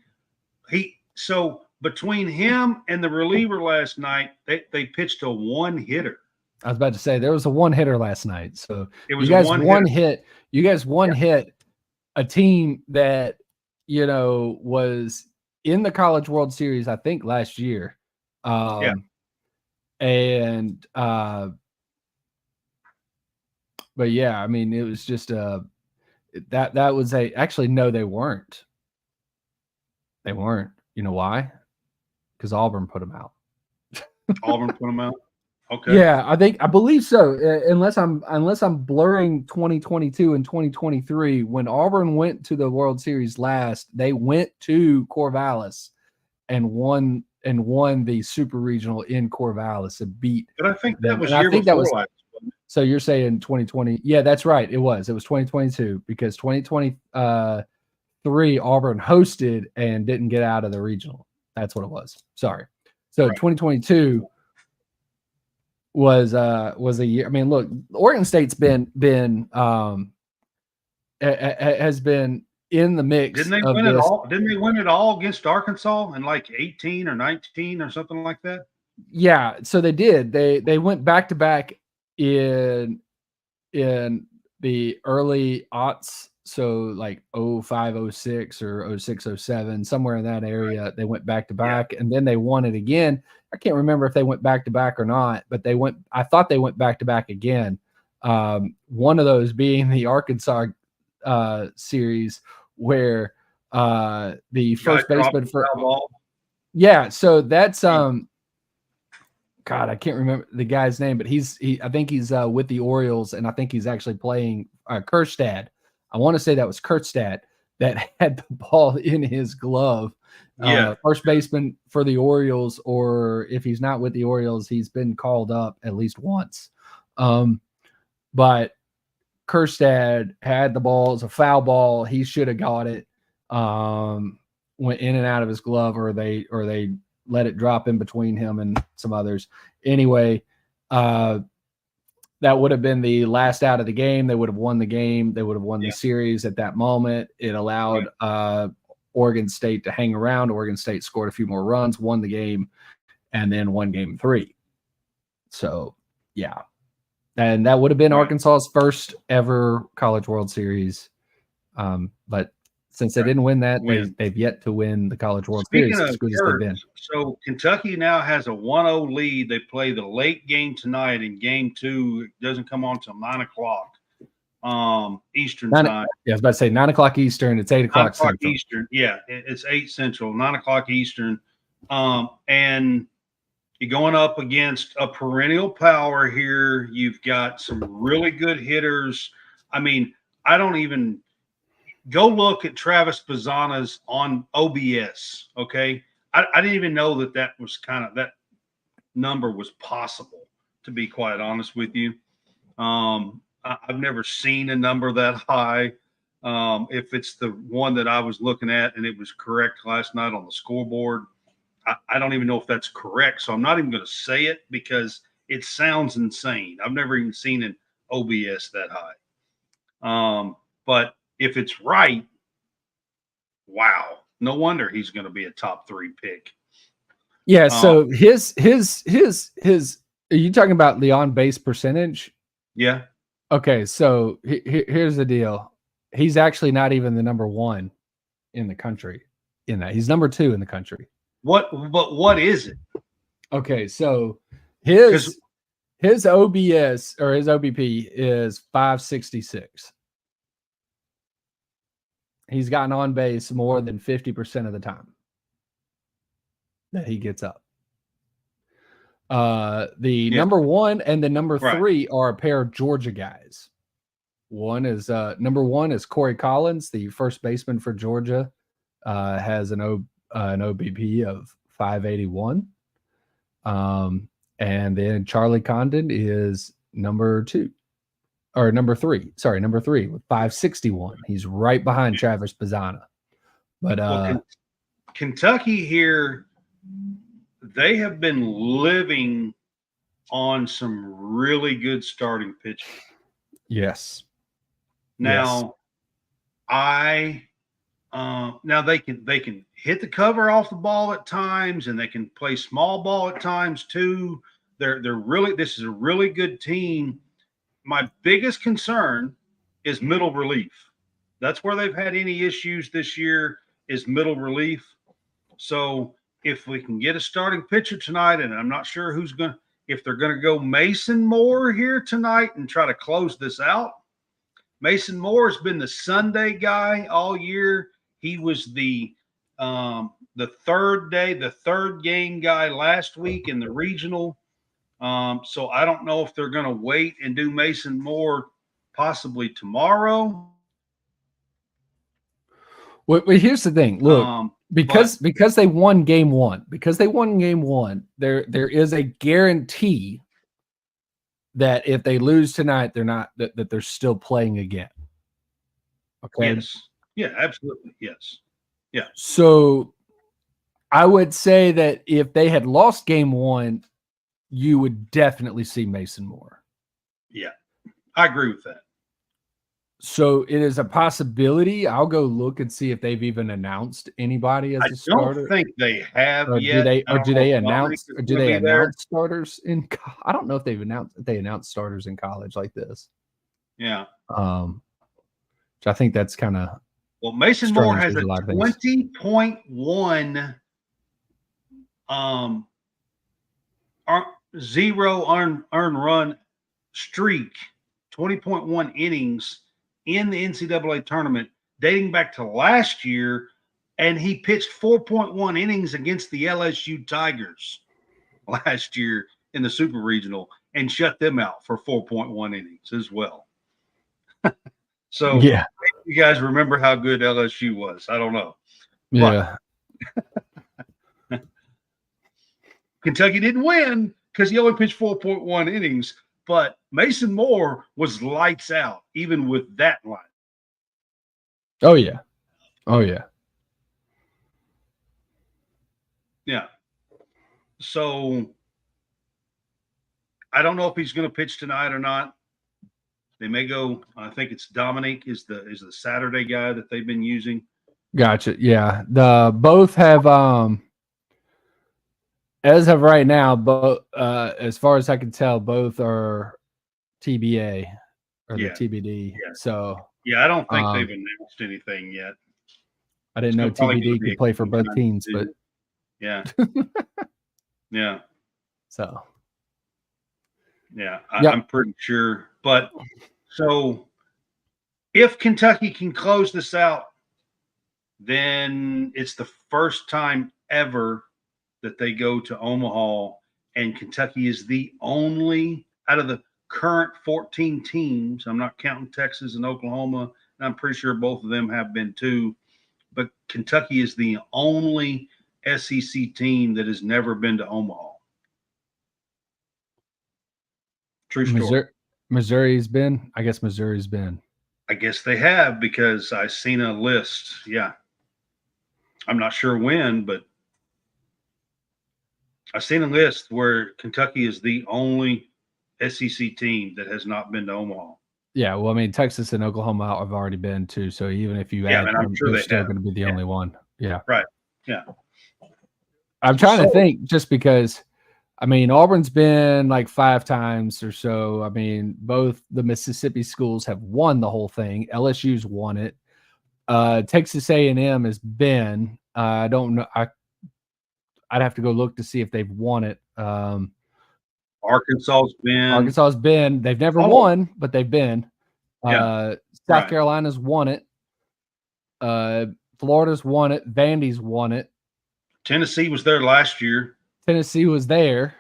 So between him and the reliever last night, they pitched a one-hitter. I was about to say there was a one hitter last night. So It was you guys a one hit. You guys one hit a team that was in the College World Series, I think, last year. And but yeah, I mean, it was just that was actually no, they weren't. They weren't. You know why? Because Auburn put them out. Auburn put them out. Okay. Yeah, I believe so. Unless I'm blurring 2022 and 2023. When Auburn went to the World Series last, they went to Corvallis and won the Super Regional in Corvallis and beat. But I think that them. was And year I think before that was. last. So you're saying 2020? Yeah, that's right. It was 2022 because 2023 Auburn hosted and didn't get out of the regional. That's what it was. Sorry. So Right. 2022 was a year. I mean, look, Oregon State's has been in the mix. Didn't they win it all? Didn't they win it all against Arkansas in like 18 or 19 or something like that? Yeah, so they did. They went back to back in the early aughts. So like 05, 06 or 06, 07, somewhere in that area, right. They went back to back, and then they won it again. I can't remember if they went back to back or not, but I thought they went back to back again. One of those being the Arkansas series where the first baseman for yeah. So that's God, I can't remember the guy's name, but I think he's with the Orioles, and I think he's actually playing Kerstad. I want to say that was Kerstad that had the ball in his glove. Yeah. First baseman for the Orioles, or if he's not with the Orioles, he's been called up at least once. But Kerstad had the ball. It was a foul ball. He should have got it. Went in and out of his glove, or they let it drop in between him and some others. Anyway, that would have been the last out of the game. They would have won the game. They would have won the series at that moment. It allowed Oregon State to hang around. Oregon State scored a few more runs, won the game, and then won game 3. So, yeah. And that would have been Arkansas's first ever College World Series. But since they didn't win that, they've yet to win the College World Series as good as they've been. So Kentucky now has a 1-0 lead. They play the late game tonight in game 2. It doesn't come on until 9 o'clock Eastern time. Yeah, I was about to say 9 o'clock Eastern. It's 8 o'clock Central. Eastern. Yeah, it's 8 Central, 9 o'clock Eastern. And you're going up against a perennial power here. You've got some really good hitters. I mean, I don't even – go look at Travis Bazzana's on OBS, okay? I didn't even know that was that number was possible, to be quite honest with you. I've never seen a number that high. If it's the one that I was looking at and it was correct last night on the scoreboard, I don't even know if that's correct, so I'm not even going to say it because it sounds insane. I've never even seen an OBS that high. But if it's right, wow, no wonder he's going to be a top 3 pick. Yeah. So his are you talking about the on base percentage? Yeah. Okay. So here's the deal. He's actually not even the number 1 in the country in that. He's number 2 in the country. But what is it? Okay. So his OBS or his OBP is 566. He's gotten on base more than 50% of the time that he gets up. Number 1 and the number 3 are a pair of Georgia guys. One is number 1 is Corey Collins, the first baseman for Georgia, has an OBP of 581. And then Charlie Condon is number 3. Number 3 with 561. He's right behind Travis Bazzana. But Kentucky here, they have been living on some really good starting pitching. Yes. Now, I Now they can hit the cover off the ball at times, and they can play small ball at times too. This is a really good team. My biggest concern is middle relief. That's where they've had any issues this year is middle relief. So if we can get a starting pitcher tonight, and I'm not sure if they're going to go Mason Moore here tonight and try to close this out. Mason Moore has been the Sunday guy all year. He was the third game guy last week in the regional. So I don't know if they're going to wait and do Mason Moore possibly tomorrow. Well, here's the thing. Look, because they won game one, there is a guarantee that if they lose tonight, that they're still playing again. Okay. Yes. Yeah, absolutely. Yes. Yeah. So I would say that if they had lost game one, you would definitely see Mason Moore. Yeah, I agree with that. So it is a possibility. I'll go look and see if they've even announced anybody as a starter. I don't think they have yet. Do they announce starters in? I don't know if they announced starters in college like this. Yeah. So I think that's kind of. Well, Mason Moore has a 20.1 zero earned run streak, 20.1 innings in the NCAA tournament dating back to last year, and he pitched 4.1 innings against the LSU Tigers last year in the Super Regional and shut them out for 4.1 innings as well. So yeah, you guys remember how good LSU was. I don't know. Yeah. But Kentucky didn't win because he only pitched 4.1 innings, but Mason Moore was lights out even with that line. Oh, yeah. Oh, yeah. Yeah. So I don't know if he's going to pitch tonight or not. They may go. I think it's Dominic is the Saturday guy that they've been using. Gotcha. Yeah. Both have as of right now, both as far as I can tell, both are TBA or the TBD. Yeah. So yeah, I don't think they've announced anything yet. I didn't know TBD could play for both teams, but yeah. Yeah. So yeah, I'm pretty sure. But so if Kentucky can close this out, then it's the first time ever that they go to Omaha, and Kentucky is the only out of the current 14 teams. I'm not counting Texas and Oklahoma, and I'm pretty sure both of them have been too. But Kentucky is the only SEC team that has never been to Omaha. True story. Missouri's been. I guess Missouri's been. I guess they have because I seen a list. Yeah. I'm not sure when, but I've seen a list where Kentucky is the only SEC team that has not been to Omaha. Yeah, well, I mean, Texas and Oklahoma have already been too. So even if you add them, sure they're still going to be the only one. Yeah. Right. Yeah. I'm trying to think just because, I mean, Auburn's been like 5 times or so. I mean, both the Mississippi schools have won the whole thing. LSU's won it. Texas A&M has been. I don't know. I'd have to go look to see if they've won it. Arkansas's been. They've never won, but they've been. Yeah. South Carolina's won it. Florida's won it. Vandy's won it. Tennessee was there last year. Tennessee was there.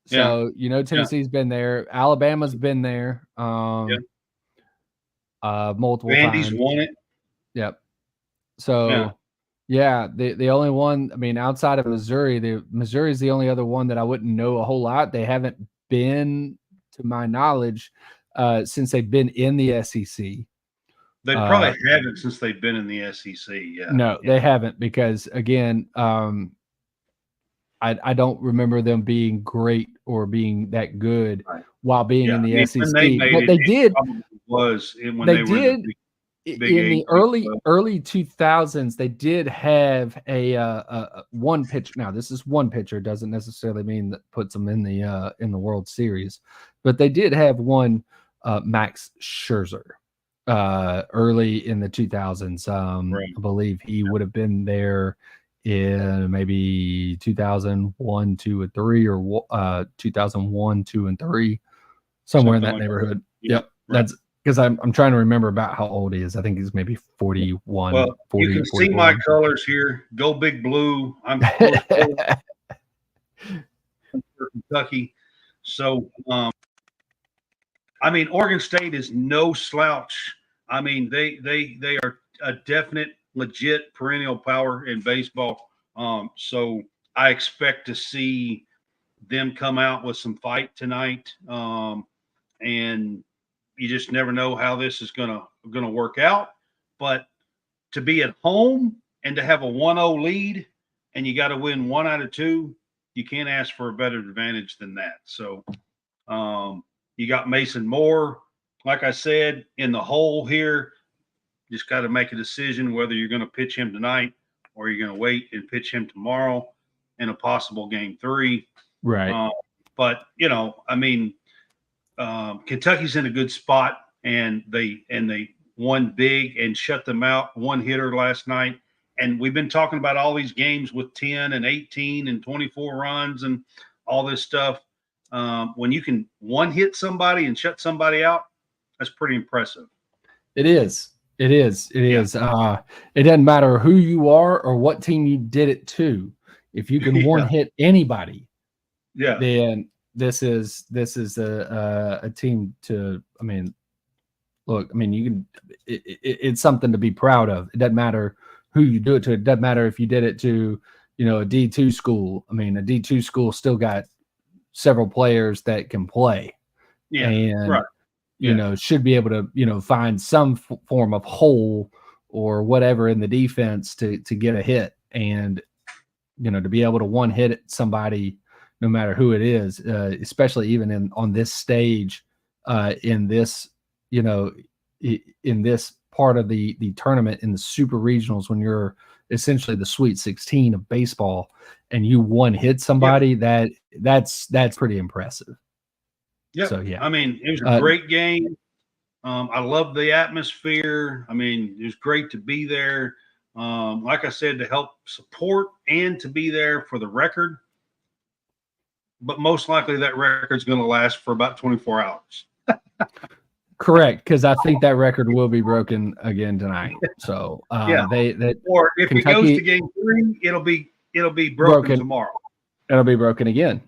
So, Tennessee's been there. Alabama's been there. Multiple Vandy's times. won it. Yep. So, the only one, I mean, outside of Missouri, Missouri's the only other one that I wouldn't know a whole lot. They haven't been, to my knowledge, since they've been in the SEC. They probably haven't since they've been in the SEC. Yeah. No, they haven't because, again, I don't remember them being great or being that good while being in the SEC. But they did. Big in the 8. early 2000s, they did have a one pitcher. Now, this is one pitcher, doesn't necessarily mean that puts them in the World Series, but they did have one Max Scherzer early in the 2000s. Right. I believe he would have been there in maybe 2001, 2, and 3, or 2001, 2, and 3, somewhere in that neighborhood. Yep, right. that's because I'm trying to remember about how old he is. I think he's maybe 41. Well, 40, you can 41. see my colors here. Go Big Blue. I'm for Kentucky. So, I mean, Oregon State is no slouch. I mean, they are a definite, legit perennial power in baseball. So I expect to see them come out with some fight tonight. And you just never know how this is gonna work out. But to be at home and to have a 1-0 lead, and you got to win 1 out of 2, you can't ask for a better advantage than that. So you got Mason Moore, like I said, in the hole here. Just got to make a decision whether you're going to pitch him tonight or you're going to wait and pitch him tomorrow in a possible game 3. Right. But I mean, Kentucky's in a good spot, and they won big and shut them out. One hitter last night, and we've been talking about all these games with 10 and 18 and 24 runs and all this stuff. When you can one hit somebody and shut somebody out, that's pretty impressive. It is. It is. It is. It doesn't matter who you are or what team you did it to. If you can one hit anybody, then this is a team to. I mean, look. I mean, you can. It's something to be proud of. It doesn't matter who you do it to. It doesn't matter if you did it to, a D2 school. I mean, a D2 school still got several players that can play. Yeah. And right. Should be able to, find some form of hole or whatever in the defense to get a hit, and, to be able to one hit somebody, no matter who it is, especially even on this stage, in this, in this part of the tournament, in the super regionals, when you're essentially the Sweet 16 of baseball and you one hit somebody, that's pretty impressive. Yeah. So, yeah. I mean, it was a great game. I love the atmosphere. I mean, it was great to be there. Like I said, to help support and to be there for the record. But most likely that record's going to last for about 24 hours. Correct, because I think that record will be broken again tonight. So or if Kentucky, it goes to game 3, it'll be broken tomorrow. It'll be broken again.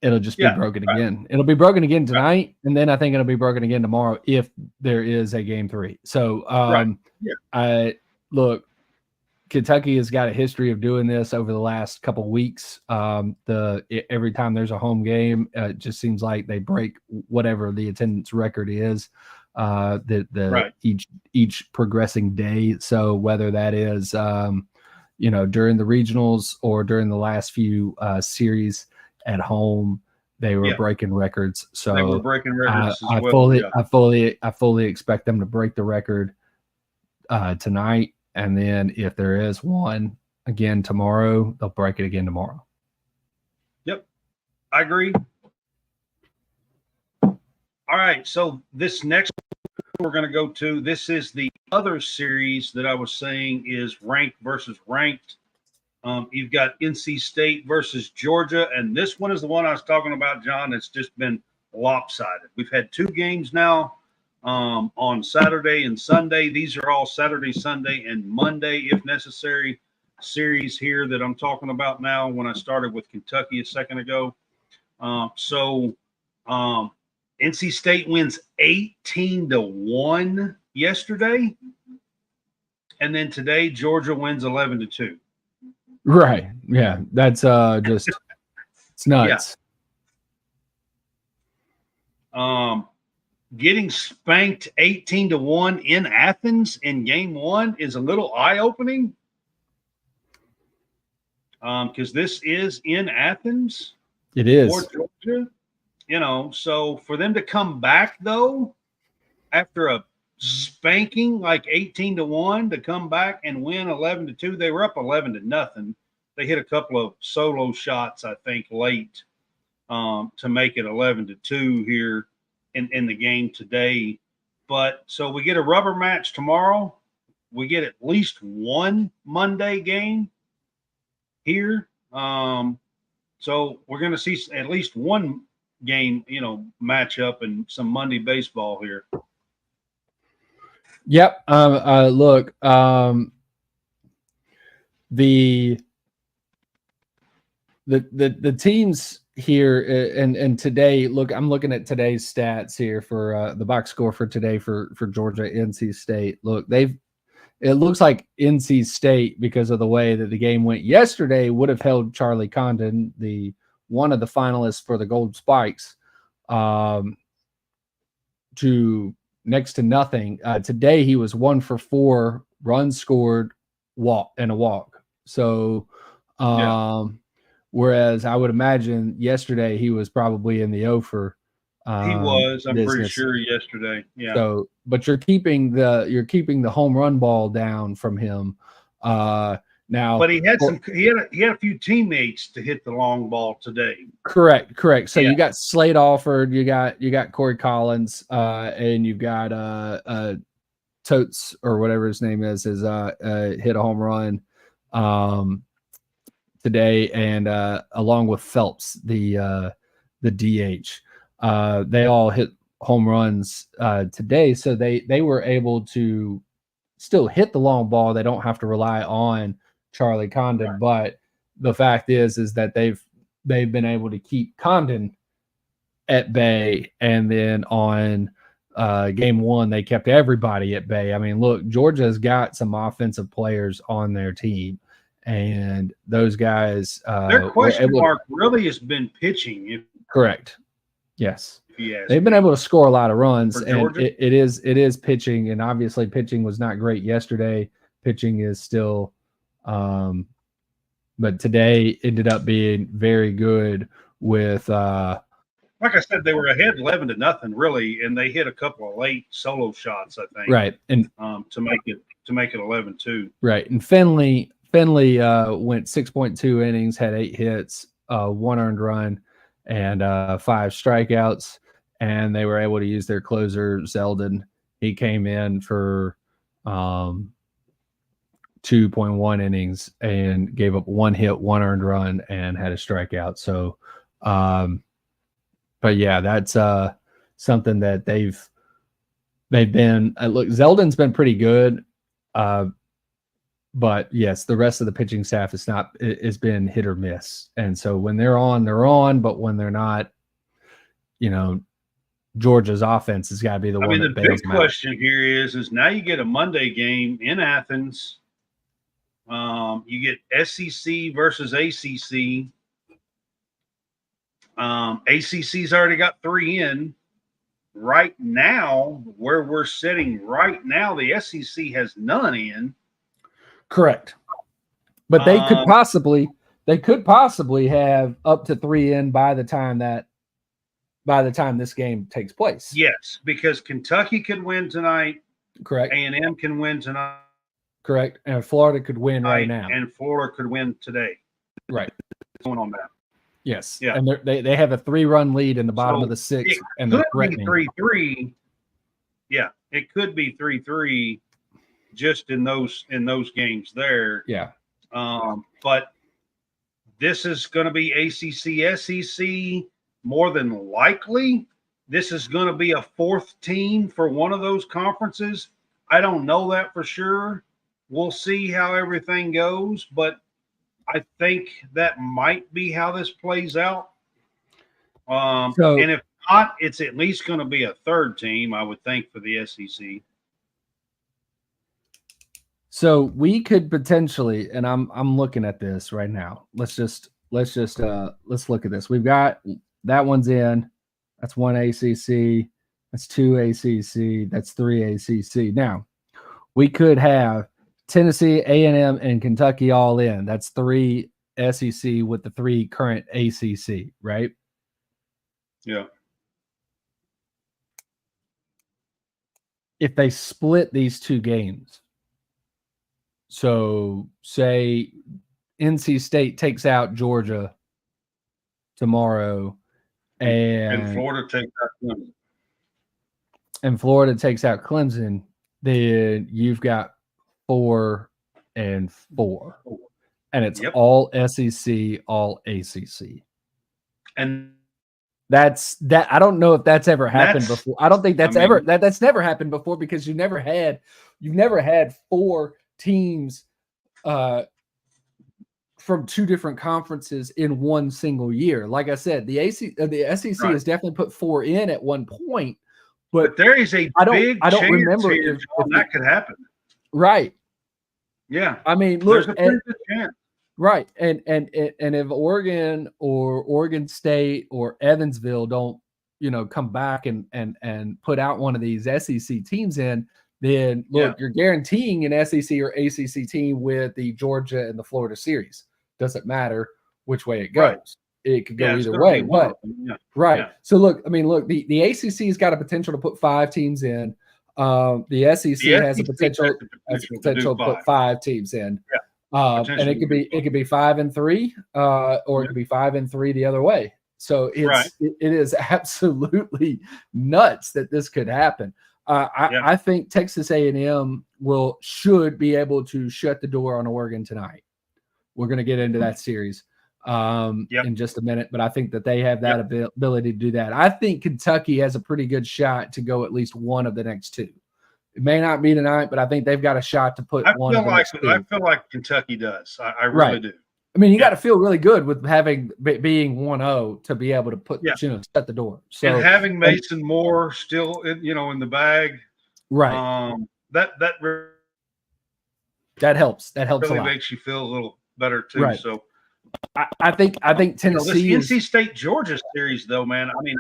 It'll just be broken again. It'll be broken again tonight, and then I think it'll be broken again tomorrow if there is a game 3. So, Kentucky has got a history of doing this over the last couple of weeks. Every time there's a home game, it just seems like they break whatever the attendance record is. Each progressing day. So whether that is during the regionals or during the last few series at home, they were breaking records. So they were breaking records I fully expect them to break the record tonight. And then if there is one again tomorrow, they'll break it again tomorrow. Yep, I agree. All right, so this next we're going to go to, this is the other series that I was saying is ranked versus ranked. You've got NC State versus Georgia, and this one is the one I was talking about, John. It's just been lopsided. We've had 2 games now on Saturday and Sunday. These are all Saturday, Sunday, and Monday, if necessary, series here that I'm talking about now when I started with Kentucky a second ago. NC State wins 18-1 yesterday, and then today Georgia wins 11-2. Right. Yeah. That's just it's nuts. Yeah. Getting spanked 18-1 in Athens in game 1 is a little eye-opening. Because this is in Athens. It is. For Georgia. So for them to come back, though, after a spanking, like 18-1, to come back and win 11-2. They were up 11-0. They hit a couple of solo shots, I think, late to make it 11-2 here in the game today. But so we get a rubber match tomorrow. We get at least one Monday game here. So we're going to see at least one game, match up and some Monday baseball here. Yep. Look, the teams here and today, look, I'm looking at today's stats here for the box score for today for Georgia, NC State. Look, it looks like NC State, because of the way that the game went yesterday, would have held Charlie Condon, one of the finalists for the Gold Spikes, to next to nothing. Today he was 1 for 4 runs scored, a walk. So, whereas I would imagine yesterday he was probably in the 0 for. He was, I'm business. pretty sure, yesterday. Yeah. So, but you're keeping the home run ball down from him. Now, but he had a few teammates to hit the long ball today. Correct. So you got Slade Alford, you got Corey Collins, and you've got Totes, or whatever his name is hit a home run today, and along with Phelps, the DH. They all hit home runs today, so they were able to still hit the long ball. They don't have to rely on Charlie Condon, right. But the fact is that they've been able to keep Condon at bay, and then on game 1 they kept everybody at bay. I mean, look, Georgia's got some offensive players on their team, and those guys their question mark really has been pitching. Correct. Yes. They've been able to score a lot of runs, and it is pitching, and obviously pitching was not great yesterday. Pitching is still but today ended up being very good with like I said, they were ahead 11-0 really, and they hit a couple of late solo shots, I think. Right. And to make it 11-2. Right. And Finley went 6.2 innings, had 8 hits, 1 earned run, and 5 strikeouts, and they were able to use their closer, Zeldin. He came in for 2.1 innings and gave up 1 hit, 1 earned run, and had a strikeout. So, but yeah, that's something that they've been. Look, Zeldin's been pretty good, but yes, the rest of the pitching staff has been hit or miss. And so when they're on, but when they're not, Georgia's offense has got to be the one. I mean, the big question here is now you get a Monday game in Athens. You get SEC versus ACC. ACC's already got 3 in. Right now, where we're sitting right now, the SEC has none in. Correct. But they could possibly have up to 3 in by the time this game takes place. Yes, because Kentucky could win tonight. Correct. A&M can win tonight. Correct. And Florida could win right now. And Florida could win today. Right. Going on that. Yes. Yeah. And they have a 3-run lead in the bottom of the 6th. And they're threatening. 3-3. Yeah. It could be 3-3 just in those games there. Yeah. But this is going to be ACC, SEC. More than likely, this is going to be a 4th team for one of those conferences. I don't know that for sure. We'll see how everything goes, but I think that might be how this plays out. And if not, it's at least going to be a 3rd team, I would think, for the SEC. So we could potentially, and I'm looking at this right now. Let's look at this. We've got that one's in. That's 1 ACC. That's 2 ACC. That's 3 ACC. Now, we could have Tennessee, A&M, and Kentucky all in. That's 3 SEC with the 3 current ACC, right? Yeah. if they split these two games, so say NC State takes out Georgia tomorrow, And Florida takes out Clemson. And Florida takes out Clemson, then you've got 4 and 4. And it's all SEC, all ACC. And that's that. I don't know if that's ever happened before. I don't think that's that's never happened before, because you've never had 4 teams from 2 different conferences in one single year. Like I said, the SEC has definitely put 4 in at one point, but there is a big I don't chance remember if that could happen. Right. Yeah. I mean, look, there's a pretty good chance. Right. And if Oregon or Oregon State or Evansville don't, come back and put out one of these SEC teams in, then look, you're guaranteeing an SEC or ACC team with the Georgia and the Florida series. Doesn't matter which way it goes. Right. It could go either way. But right. Yeah. So look, the ACC has got a potential to put 5 teams in. The SEC has a potential to put 5 teams in. Yeah. And it could be 5 and 3, or it could be 5 and 3 the other way. So it is absolutely nuts that this could happen. I think Texas A&M should be able to shut the door on Oregon tonight. We're going to get into that series in just a minute, but I think that they have that ability to do that. I think Kentucky has a pretty good shot to go at least one of the next 2. It may not be tonight, but I think they've got a shot to put one of the next 2. I feel like Kentucky does. I really do. I mean, you got to feel really good with being 1-0 to be able to put shut the door. So and having Mason Moore still in the bag, right? That helps. That helps really a lot. Makes you feel a little better too. Right. So I think Tennessee this NC State Georgia series though, man. I mean,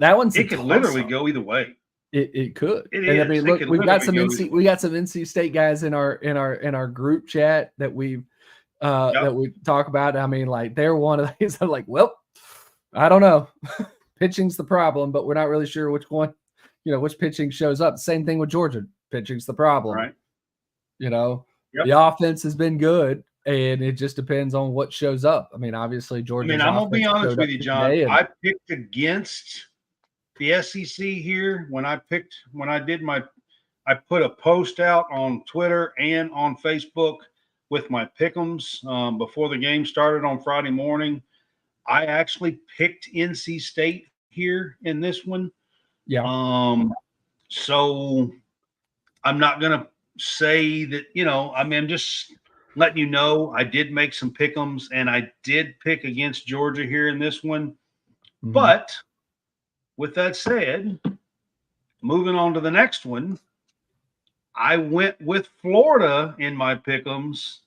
that one's it could literally go either way. It could. I mean, look, we got some NC State guys in our group chat that we talk about. I mean, like they're one of these. I'm like, well, I don't know. Pitching's the problem, but we're not really sure which one, which pitching shows up. Same thing with Georgia. Pitching's the problem. Right. The offense has been good, and it just depends on what shows up. I mean, obviously Georgia. I'm gonna be honest with you, John. I picked against the SEC here I put a post out on Twitter and on Facebook with my pick'ems before the game started on Friday morning. I actually picked NC State here in this one. Yeah. So I'm not gonna say that, I'm just letting you know I did make some pick'ems and I did pick against Georgia here in this one. Mm-hmm. But with that said, moving on to the next one, I went with Florida in my pick'ems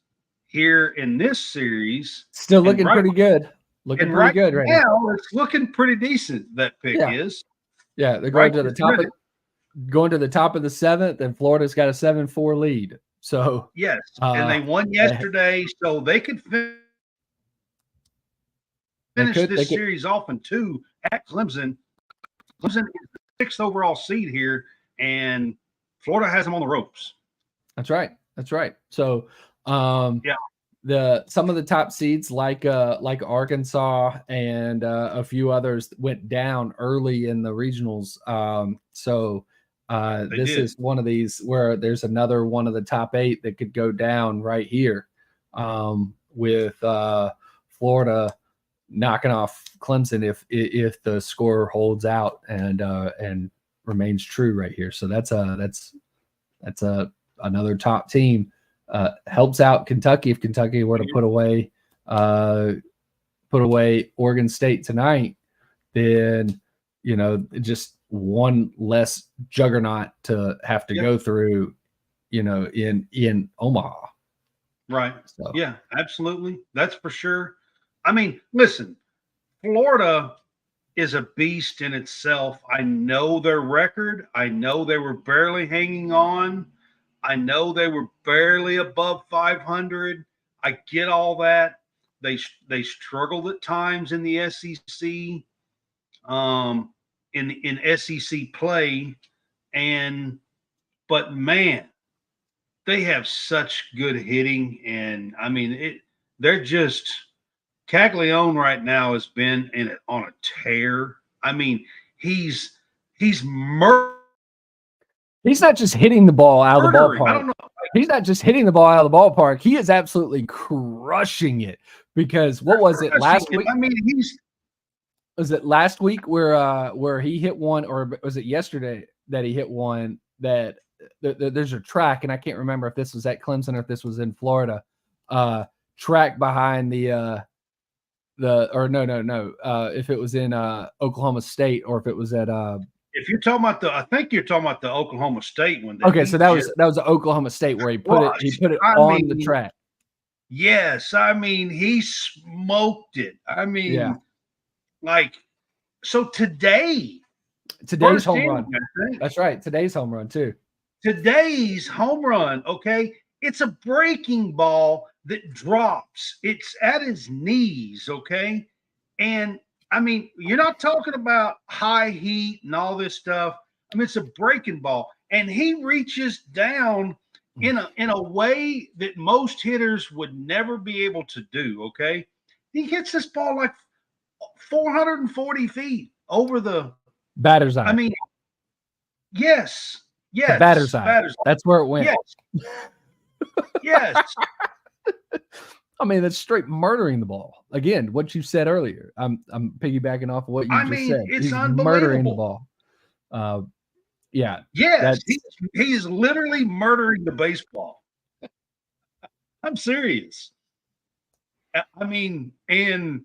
here in this series. Still looking pretty good. Looking pretty good right now. It's looking pretty decent. That pick is. Yeah, they're going to the top. Going to the top of the 7th, and Florida's got a 7-4 lead. So yes, and they won yesterday, so they could finish this series off in 2 at Clemson. Clemson is the 6th overall seed here, and Florida has them on the ropes. That's right. So, some of the top seeds like Arkansas and a few others went down early in the regionals. This is one of these where there's another one of the top 8 that could go down right here, with Florida knocking off Clemson if the score holds out and remains true right here. So that's another top team. Helps out Kentucky if Kentucky were to put away Oregon State tonight, then just one less juggernaut to have to go through, in Omaha. Right. So. Yeah, absolutely. That's for sure. I mean, listen, Florida is a beast in itself. I know their record. I know they were barely hanging on. I know they were barely above 500. I get all that. They struggled at times in the SEC, in SEC play, But man, they have such good hitting, and I mean they're just Caglione right now has been on a tear. I mean, he's murdering. He's not just hitting the ball out of the ballpark. I don't know. He's not just hitting the ball out of the ballpark. He is absolutely crushing it. Because what was it last week? I mean, was it last week where he hit one, or was it yesterday that he hit one that there's a track, and I can't remember if this was at Clemson or if this was in Florida. Track behind if it was in Oklahoma State or if it was at if you're talking about I think you're talking about the Oklahoma State one. Okay, so that was the Oklahoma State where he put it on the track. Yes, I mean he smoked it. I mean, so today's home run. That's right, today's home run too. Today's home run, okay, it's a breaking ball that drops. It's at his knees, okay, and I mean, you're not talking about high heat and all this stuff. I mean, it's a breaking ball, and he reaches down in a way that most hitters would never be able to do. Okay, he hits this ball like 440 feet over the batter's eye. I mean, yes, the batter's eye. That's where it went. Yes. Yes. I mean, that's straight murdering the ball. Again, what you said earlier. I'm piggybacking off of what you just said. It's He's unbelievable. Murdering the ball. Yeah. Yes, he is literally murdering the baseball. I'm serious. I mean, and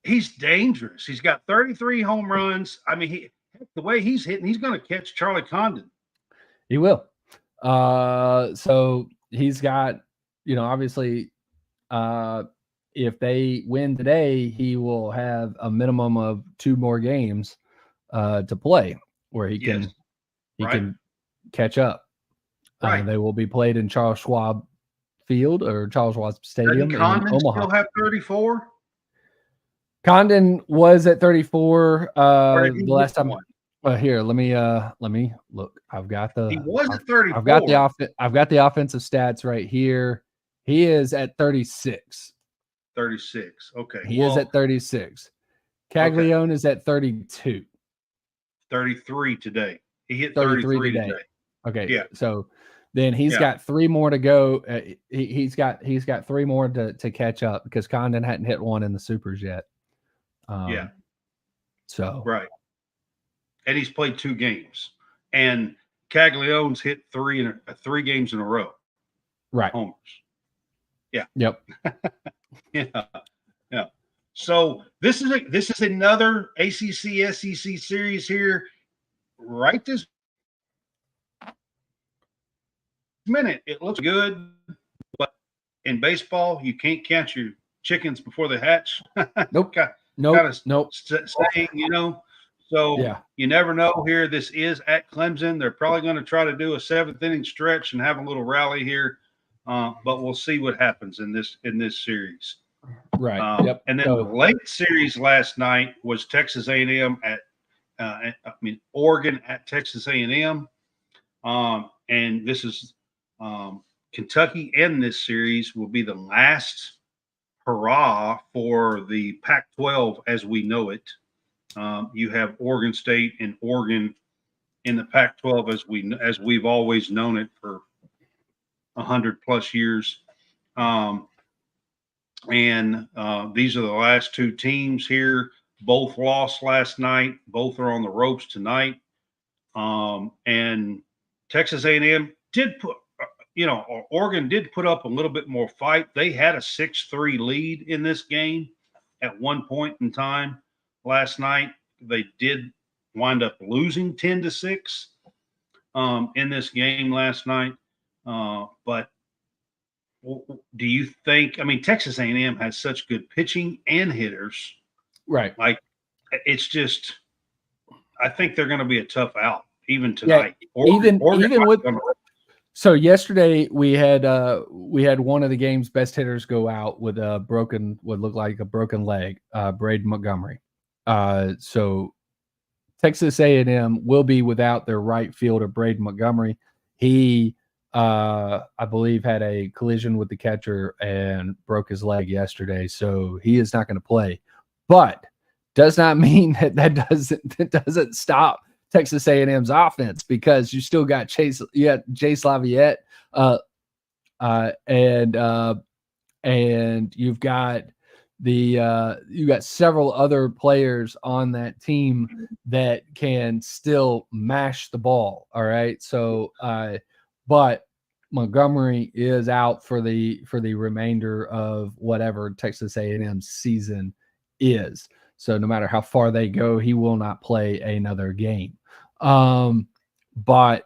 he's dangerous. He's got 33 home runs. I mean, the way he's hitting, he's going to catch Charlie Condon. He will. So he's got, obviously, if they win today, he will have a minimum of 2 more games to play where he can catch up. Right. They will be played in Charles Schwab Field or Charles Schwab Stadium in Omaha. Still have 34? Condon was at 34 the last time. Here, let me look. I've got the. He was at 34. I've got the offensive stats right here. He is at 36. 36. Okay. He is at 36. Caglione is at 32. 33 today. He hit 33 today. Okay. Yeah. So then he's got 3 more to go. He's got 3 more to catch up because Condon hadn't hit one in the supers yet. So right. And he's played 2 games. And Caglione's hit 3 games in a row. Right. Homers. Yeah. Yep. Yeah. So this is another ACC SEC series here. Right this minute, it looks good, but in baseball, you can't catch your chickens before they hatch. Nope. Nope. Saying, So you never know here. This is at Clemson. They're probably going to try to do a 7th inning stretch and have a little rally here. But we'll see what happens in this series. Right. Yep. And then the late series last night was Texas A&M Oregon at Texas A&M. And this is Kentucky in this series will be the last hurrah for the Pac-12 as we know it. You have Oregon State and Oregon in the Pac-12 as we've always known it for 100+ years. And these are the last 2 teams here. Both lost last night. Both are on the ropes tonight. And Texas A&M did put, Oregon did put up a little bit more fight. They had a 6-3 lead in this game at one point in time last night. They did wind up losing 10-6 in this game last night. But do you think? I mean, Texas A&M has such good pitching and hitters, right? Like it's just, I think they're going to be a tough out even tonight. Yeah, even with. So yesterday we had one of the game's best hitters go out with what looked like a broken leg, Braden Montgomery. So Texas A&M will be without their right fielder, Braden Montgomery. He, I believe, had a collision with the catcher and broke his leg yesterday, so he is not going to play. But does not mean that doesn't stop Texas A&M's offense, because you still got Jace Laviette, and you've got you got several other players on that team that can still mash the ball. All right. So, but Montgomery is out for the remainder of whatever Texas A&M season is. So no matter how far they go, he will not play another game. But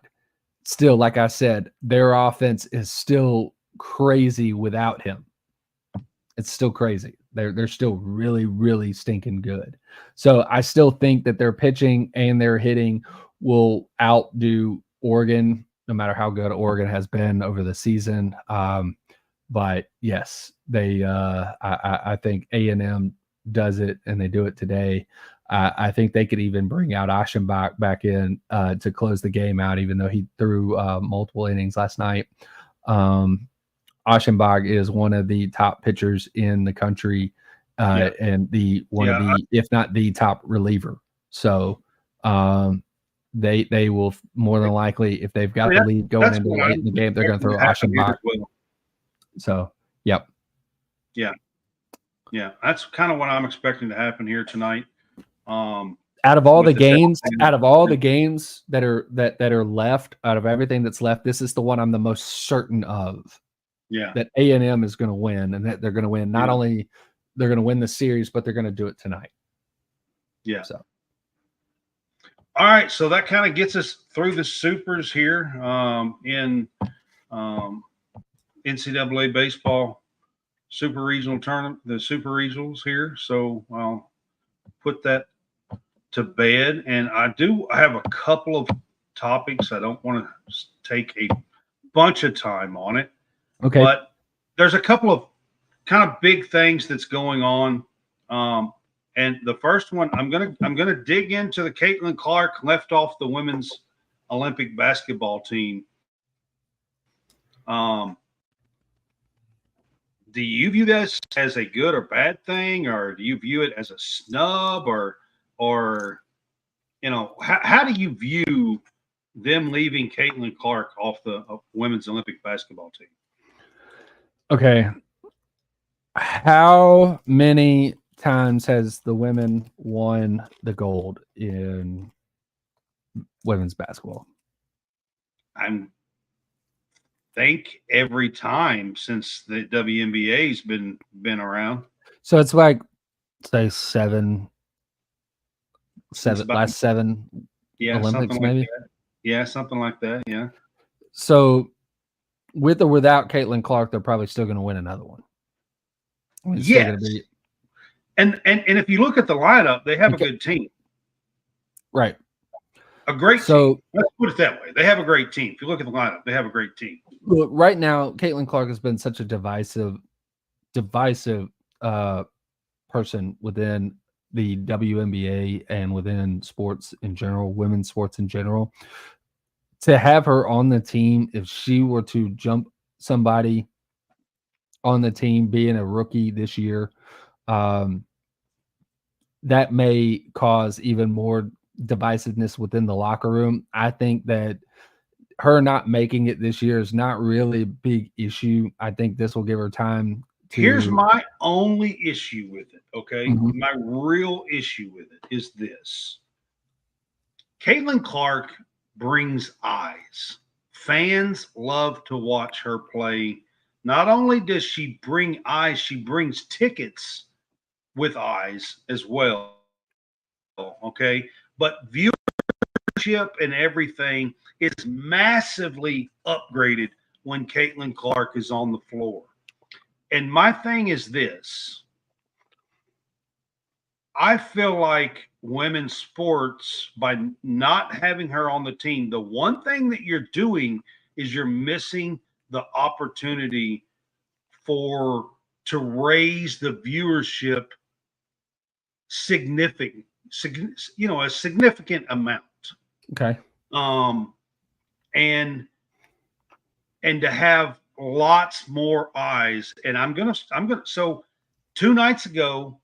still, like I said, their offense is still crazy without him. It's still crazy. They're still really, really stinking good. So I still think that their pitching and their hitting will outdo Oregon, no matter how good Oregon has been over the season. But yes, they I think A&M does it, and they do it today. I think they could even bring out Aschenbach back in to close the game out, even though he threw multiple innings last night. Aschenbach is one of the top pitchers in the country, and one of the, if not the top reliever. So they will more than likely, if they've got the lead going into late in the game, they're going to throw Aschenbach. Well. So, yep. Yeah. That's kind of what I'm expecting to happen here tonight. Out of all the games that are left, out of everything that's left, this is the one I'm the most certain of. Yeah, that A&M is going to win, and that they're going to win. Not only they're going to win the series, but they're going to do it tonight. Yeah. So, all right. So that kind of gets us through the supers here in NCAA baseball super regional tournament, the super regionals here. So I'll put that to bed, and I have a couple of topics. I don't want to take a bunch of time on it. okay. But there's a couple of kind of big things that's going on. And the first one, I'm gonna dig into the Caitlin Clark left off the women's Olympic basketball team. Do you view this as a good or bad thing, or do you view it as a snub, or how do you view them leaving Caitlin Clark off the women's Olympic basketball team? Okay. How many times has the women won the gold in women's basketball? I think every time since the WNBA's been around. So it's like, say, seven last seven Olympics, maybe. Like yeah, something like that. Yeah. So with or without Caitlin Clark, they're probably still going to win another one. Yes. And if you look at the lineup, they have a good team. Right. A great team. Let's put it that way. They have a great team. If you look at the lineup, they have a great team. Look, right now, Caitlin Clark has been such a divisive person within the WNBA and within sports in general, women's sports in general. To have her on the team, if she were to jump somebody on the team, being a rookie this year, that may cause even more divisiveness within the locker room. I think that her not making it this year is not really a big issue. I think this will give her time to... Here's my only issue with it, okay? Mm-hmm. My real issue with it is this. Caitlin Clark brings eyes. Fans love to watch her play. Not only does she bring eyes, she brings tickets with eyes as well, okay? But viewership and everything is massively upgraded when Caitlin Clark is on the floor. And my thing is this. I feel like women's sports, by not having her on the team, the one thing that you're doing is you're missing the opportunity to raise the viewership significantly a significant amount. Okay. And to have lots more eyes. And I'm gonna. So 2 nights ago,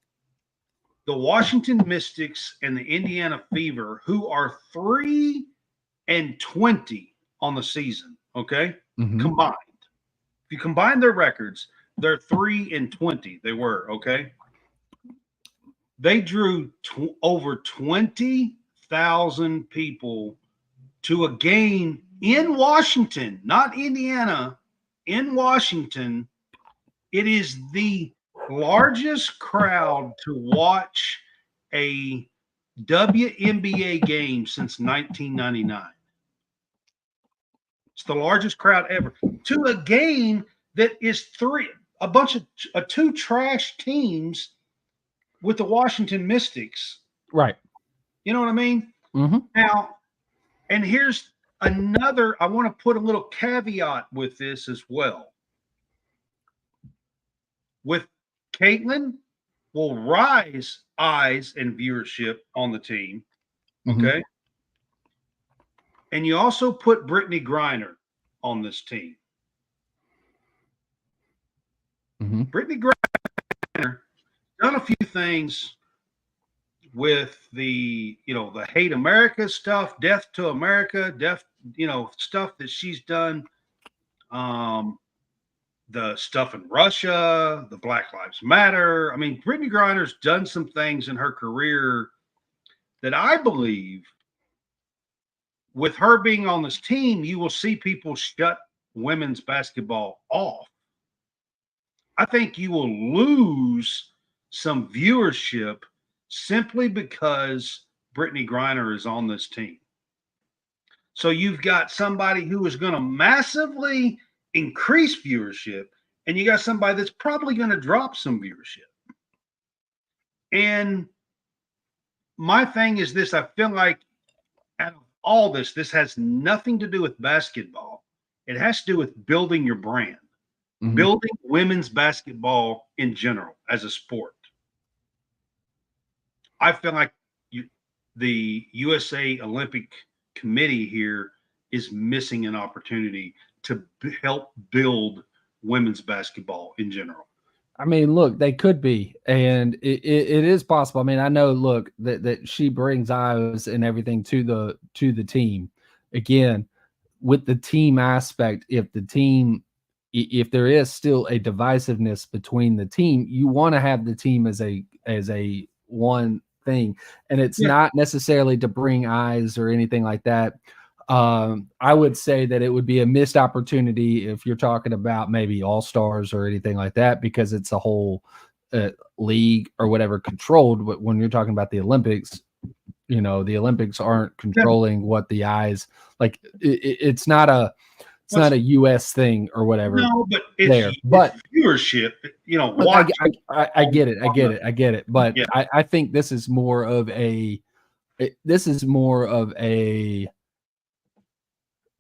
the Washington Mystics and the Indiana Fever, who are 3-20 on the season, okay, combined. If you combine their records, they're 3-20. They were, okay. They drew over 20,000 people to a game in Washington, not Indiana, in Washington. It is the largest crowd to watch a WNBA game since 1999. It's the largest crowd ever to a game that is a bunch of two trash teams with the Washington Mystics. Right. You know what I mean? Mm-hmm. Now, and here's another, I want to put a little caveat with this as well. With Caitlin will rise eyes and viewership on the team. Okay. And you also put Brittany Griner on this team. Brittany Griner done a few things with the Hate America stuff, Death to America, stuff that she's done. The stuff in Russia, the Black Lives Matter. I mean, Brittany Griner's done some things in her career that I believe, with her being on this team, you will see people shut women's basketball off. I think you will lose some viewership simply because Brittany Griner is on this team. So you've got somebody who is going to massively increase viewership, and you got somebody that's probably going to drop some viewership. And my thing is this: I feel like out of all this has nothing to do with basketball. It has to do with building your brand, building women's basketball in general as a sport. I feel like the USA Olympic Committee here is missing an opportunity to help build women's basketball in general. I mean, look, they could be, and it is possible. I mean, I know, look, that she brings eyes and everything to the team. Again, with the team aspect, if there is still a divisiveness between the team, you want to have the team as a one thing, and it's not necessarily to bring eyes or anything like that. I would say that it would be a missed opportunity if you're talking about maybe all-stars or anything like that, because it's a whole league or whatever controlled. But when you're talking about the Olympics, the Olympics aren't controlling what the eyes like. It's not a U.S. thing or whatever. No, but it's viewership. I get it. But I think this is more of a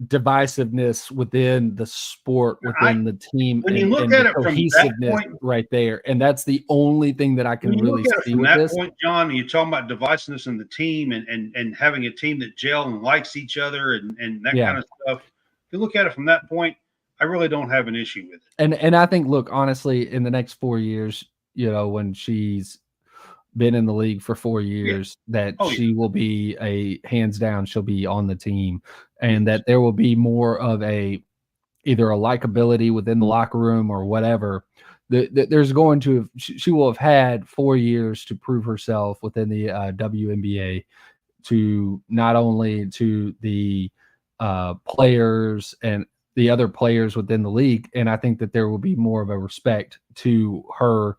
divisiveness within the sport, within the team, when you look at it from that point, right there, and that's the only thing that I can really see with this point, John. You're talking about divisiveness in the team and having a team that gel and likes each other and that kind of stuff. If you look at it from that point, I really don't have an issue with it. And I think, look, honestly, in the next 4 years, when she's been in the league for 4 years, she will be hands down, she'll be on the team, and that there will be more of either a likability within the locker room or whatever. She will have had 4 years to prove herself within the WNBA, to not only to the players and the other players within the league. And I think that there will be more of a respect to her.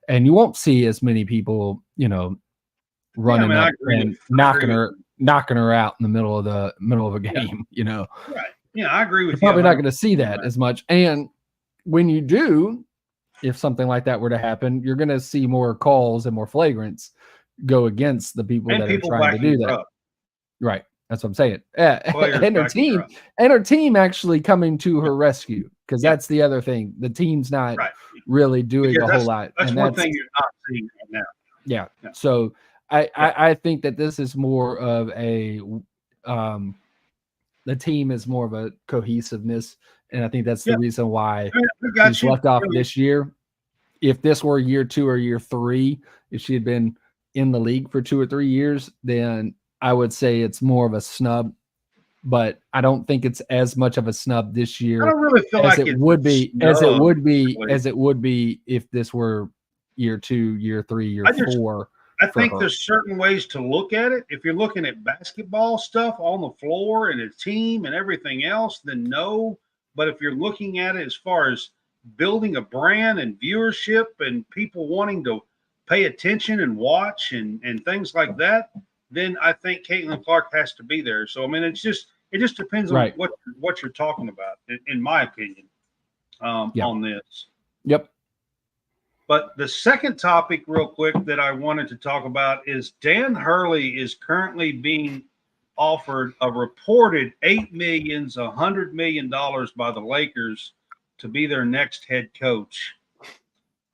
And you won't see as many people, running up and knocking her out in the middle of a game, Right. Yeah, I agree with you. Probably not going to see that as much. And when you do, if something like that were to happen, you're going to see more calls and more flagrants go against the people that are trying to do that. Up. Right. That's what I'm saying. And her team actually coming to her rescue, because that's the other thing. The team's not really doing a whole lot. That's one thing you're not seeing right now. Yeah. So I think that this is more of a the team is more of a cohesiveness, and I think that's the reason why he's left off this year. If this were year 2 or year 3, if she had been in the league for 2 or 3 years, then I would say it's more of a snub. But I don't think it's as much of a snub this year I don't really feel as like it would be as it would be if this were year 2, year 3, year 4. I think there's certain ways to look at it. If you're looking at basketball stuff on the floor and a team and everything else, then no. But if you're looking at it as far as building a brand and viewership and people wanting to pay attention and watch and things like that, then I think Caitlin Clark has to be there. So I mean, it just depends on what you're talking about, in my opinion, on this. Yep. But the second topic, real quick, that I wanted to talk about is Dan Hurley is currently being offered a reported $8 million, $100 million by the Lakers to be their next head coach.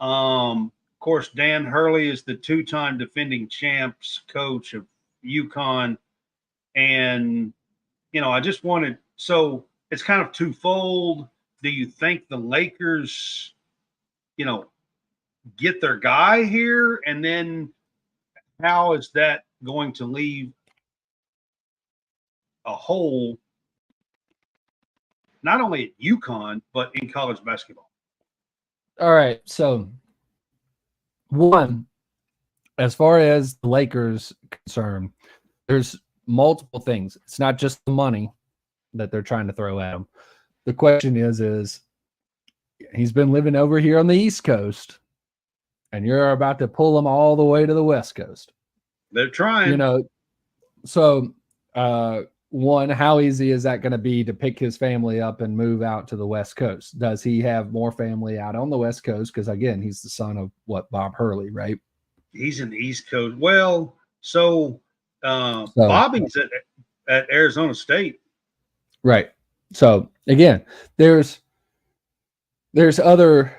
Of course, Dan Hurley is the 2-time defending champs coach of UConn. And, I just wanted – so it's kind of twofold. Do you think the Lakers, get their guy here? And then how is that going to leave a hole not only at UConn, but in college basketball? All right. So, one, as far as the Lakers concerned, there's multiple things. It's not just the money that they're trying to throw at him. The question is he's been living over here on the East Coast, and you're about to pull him all the way to the West Coast. They're trying. So one, how easy is that going to be to pick his family up and move out to the West Coast? Does he have more family out on the West Coast? Because, again, he's the son of Bob Hurley, right? He's in the East Coast. Well, so Bobby's at Arizona State. Right. So, again, there's other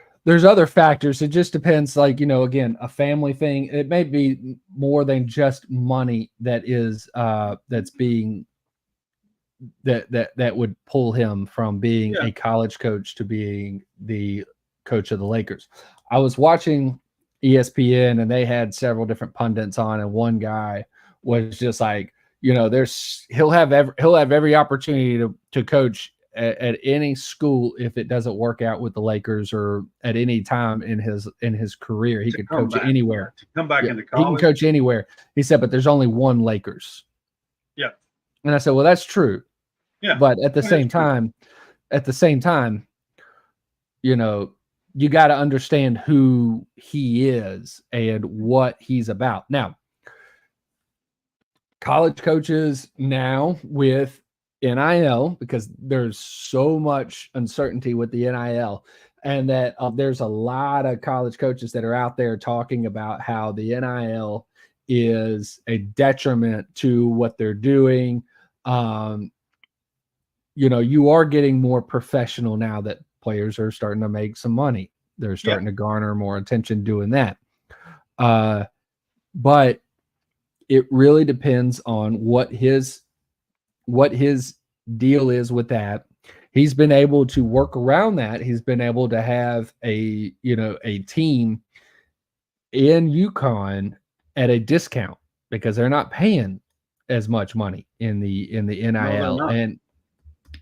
factors. It just depends, again, a family thing. It may be more than just money that is that's being that would pull him from being a college coach to being the coach of the Lakers. I was watching ESPN and they had several different pundits on, and one guy was just like, he'll have every opportunity to coach at any school if it doesn't work out with the Lakers, or at any time in his career. He could coach anywhere. To come back into college. He can coach anywhere. He said, but there's only one Lakers. Yeah. And I said, well, that's true. Yeah. But at the same time, you got to understand who he is and what he's about. Now, college coaches now with NIL, because there's so much uncertainty with the NIL, and that there's a lot of college coaches that are out there talking about how the NIL is a detriment to what they're doing. You are getting more professional now that players are starting to make some money. They're starting to garner more attention doing that. But it really depends on what his deal is with that. He's been able to work around that. He's been able to have a team in UConn at a discount because they're not paying as much money in the NIL,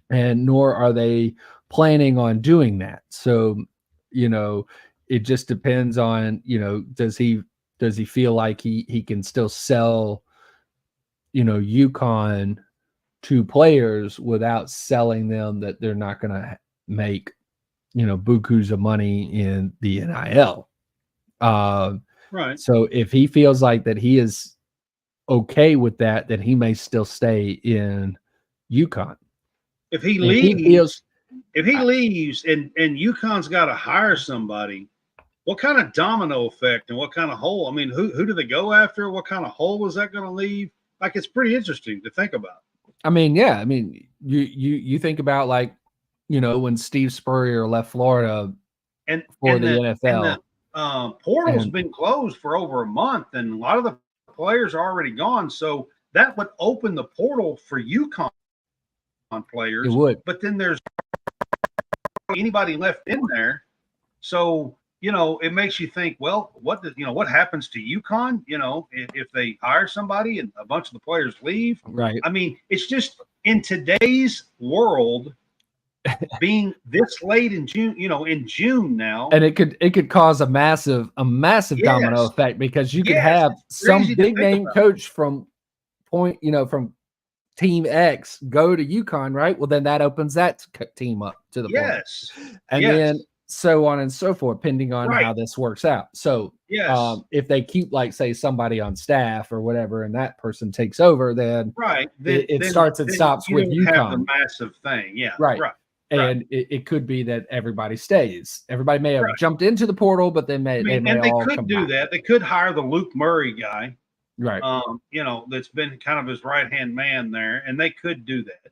and nor are they planning on doing that. So, it just depends on, does he feel like he can still sell, UConn to players without selling them that they're not going to make, bukus of money in the NIL. Right. So if he feels like that he is okay with that, then he may still stay in UConn. If he leaves and UConn's got to hire somebody, what kind of domino effect and what kind of hole? I mean, who do they go after? What kind of hole is that going to leave? Like, it's pretty interesting to think about. I mean, yeah. I mean, you think about, when Steve Spurrier left Florida for the NFL. And the portal's been closed for over a month, and a lot of the players are already gone, so that would open the portal for UConn players. It would. But then there's anybody left in there. So, it makes you think, well, what happens to UConn, if they hire somebody and a bunch of the players leave? Right. I mean, it's just in today's world, being this late in June, in June now. And it could cause a massive domino effect, because you could have some big name coach from from Team X go to UConn, right? Well, then that opens that team up to the point. And then so on and so forth, depending on how this works out. So if they keep, like, say, somebody on staff or whatever, and that person takes over, then it starts and stops with UConn. Have the massive thing, right. And it could be that everybody stays. Everybody may have jumped into the portal, but they may all could come do back. that. They could hire the Luke Murray guy, right? That's been kind of his right-hand man there, and they could do that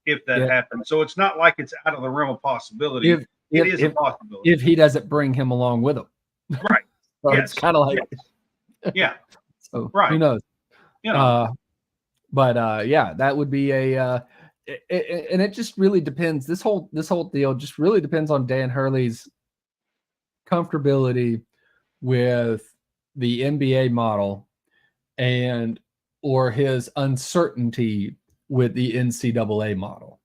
if that happens. So it's not like it's out of the realm of possibility. It is a possibility if he doesn't bring him along with him, right? So it's kind of like, So who knows? That would be a. And it just really depends. This whole deal just really depends on Dan Hurley's comfortability with the NBA model or his uncertainty with the NCAA model.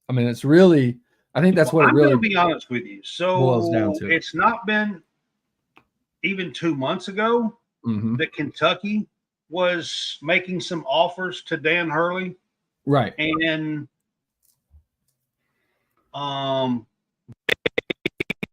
I mean, it's really, I think that's what it really. I'm going to be honest with you. So boils down to. It's not been even 2 months ago that Kentucky was making some offers to Dan Hurley. Right. And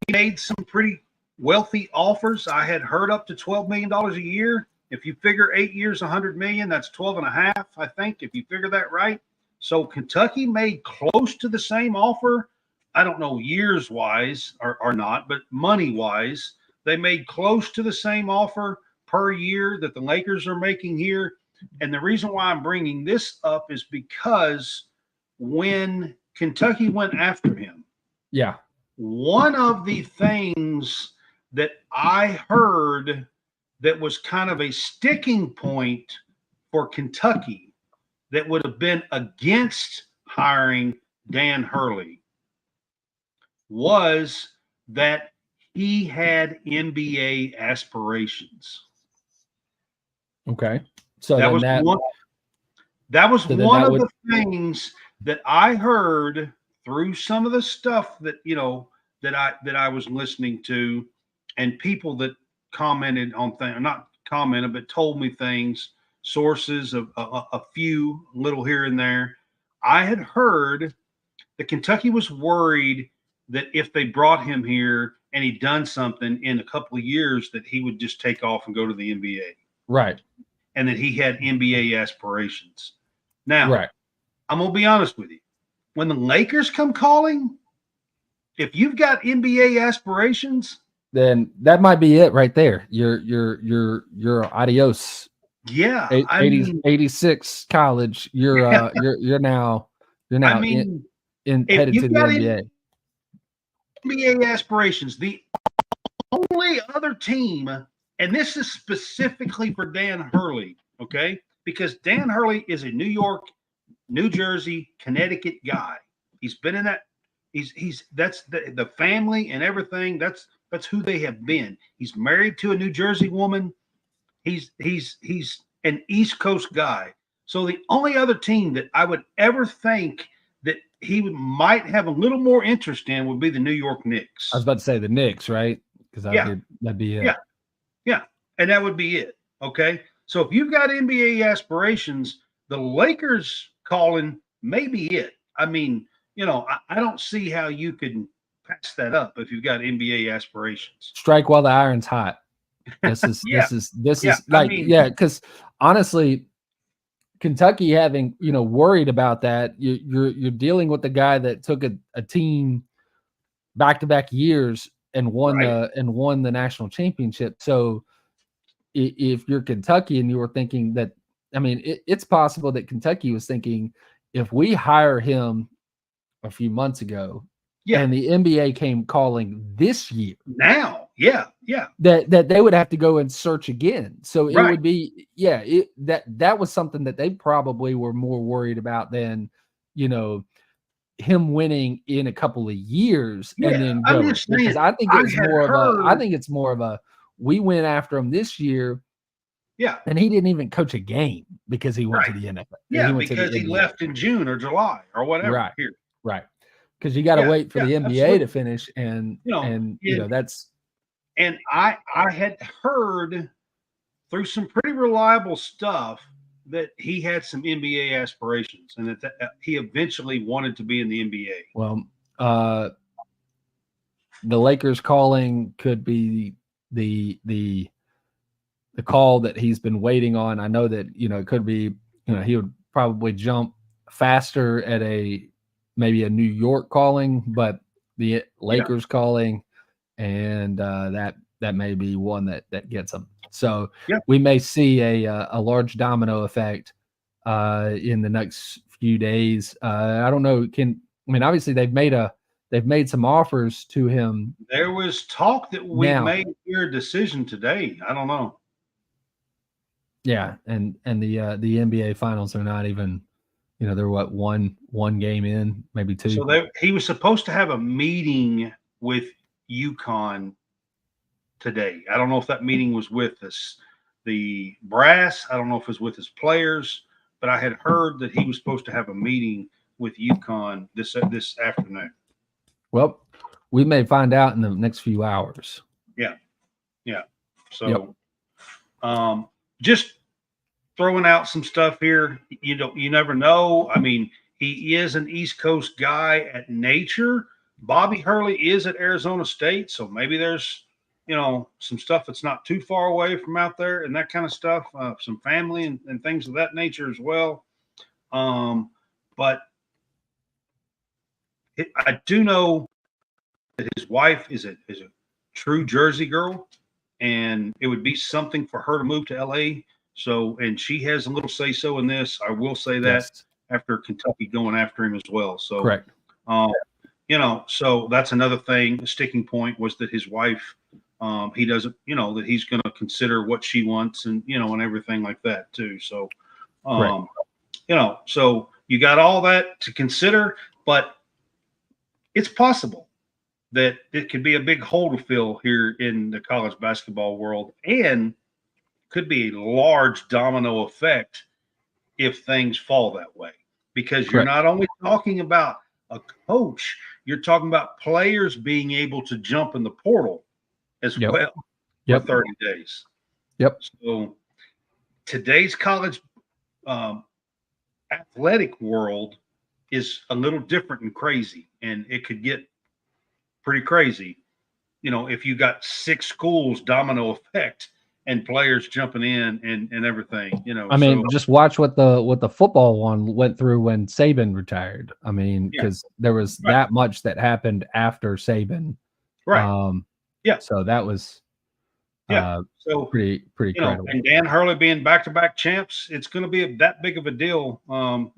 they made some pretty wealthy offers. I had heard up to $12 million a year. If you figure 8 years, $100 million, that's 12 and a half, I think, if you figure that right. So Kentucky made close to the same offer. I don't know years wise or not, but money wise, they made close to the same offer per year that the Lakers are making here. And the reason why I'm bringing this up is because when Kentucky went after him, one of the things that I heard that was kind of a sticking point for Kentucky that would have been against hiring Dan Hurley was that he had NBA aspirations. Okay. So that was one of the things that I heard through some of the stuff that that I was listening to, and people that commented on things, not commented, but told me things, sources of a few little here and there. I had heard that Kentucky was worried that if they brought him here and he'd done something in a couple of years, that he would just take off and go to the NBA. Right. And that he had NBA aspirations. Now, I'm going to be honest with you. When the Lakers come calling, if you've got NBA aspirations, then that might be it right there. You're adios. Yeah. 86 college. You're now headed to the NBA. NBA aspirations. The only other team, and this is specifically for Dan Hurley, okay? Because Dan Hurley is a New York, New Jersey, Connecticut guy. He's been in that. That's the family and everything. That's who they have been. He's married to a New Jersey woman. He's an East Coast guy. So the only other team that I would ever think that he might have a little more interest in would be the New York Knicks. I was about to say the Knicks, right? Because that'd be it. Yeah, and that would be it. Okay, so if you've got NBA aspirations, the Lakers calling may be it. I mean, I don't see how you could pass that up if you've got NBA aspirations. Strike while the iron's hot. This is because honestly, Kentucky having worried about that, you're dealing with the guy that took a team back-to-back years and won the national championship. So if you're Kentucky and you were thinking that, I mean, it's possible that Kentucky was thinking, if we hire him a few months ago and the NBA came calling this year, now, Yeah. that they would have to go and search again. So it Right. would be, that was something that they probably were more worried about than, him winning in a couple of years and Yeah, then I'm going. just Because saying, I think I it's had more of heard. a we went after him this year Yeah, and he didn't even coach a game because he went to right. the NFL. Yeah, He went to the because he NBA. left in June or July or whatever. Right. Here. Right. Because you got to Yeah, wait for yeah, the NBA to absolutely. finish, and And that's I had heard through some pretty reliable stuff that he had some NBA aspirations and that he eventually wanted to be in the NBA. well, the Lakers calling could be the call that he's been waiting on. I know that it could be he would probably jump faster at maybe a New York calling, but the Lakers calling, and that may be one that gets him. So we may see a large domino effect in the next few days. I don't know. Obviously they've made some offers to him. There was talk that we may hear a decision today. I don't know. Yeah, and the NBA finals are not even, they're what, one game in, maybe two. So he was supposed to have a meeting with UConn today. I don't know if that meeting was with the brass. I don't know if it was with his players, but I had heard that he was supposed to have a meeting with UConn this afternoon. Well, we may find out in the next few hours. Yeah. So, just throwing out some stuff here. You never know. I mean, he is an East Coast guy at nature. Bobby Hurley is at Arizona State, so maybe there's some stuff that's not too far away from out there and that kind of stuff. Some family and things of that nature as well. But I do know that his wife is a true Jersey girl, and it would be something for her to move to LA. So, and she has a little say so in this. I will say that after Kentucky going after him as well. So, correct. So that's another thing. The sticking point was that his wife, he doesn't, that he's going to consider what she wants and, and everything like that too. So, so you got all that to consider, but it's possible that it could be a big hole to fill here in the college basketball world and could be a large domino effect if things fall that way, because you're not only talking about a coach, you're talking about players being able to jump in the portal as well for 30 days. So today's college athletic world is a little different and crazy, and it could get pretty crazy, if you got 6 schools, domino effect, and players jumping in and everything, I mean, just watch what the football one went through when Saban retired. I mean, because there was that much that happened after Saban. So that was so pretty credible. And Dan Hurley being back-to-back champs, it's going to be that big of a deal, so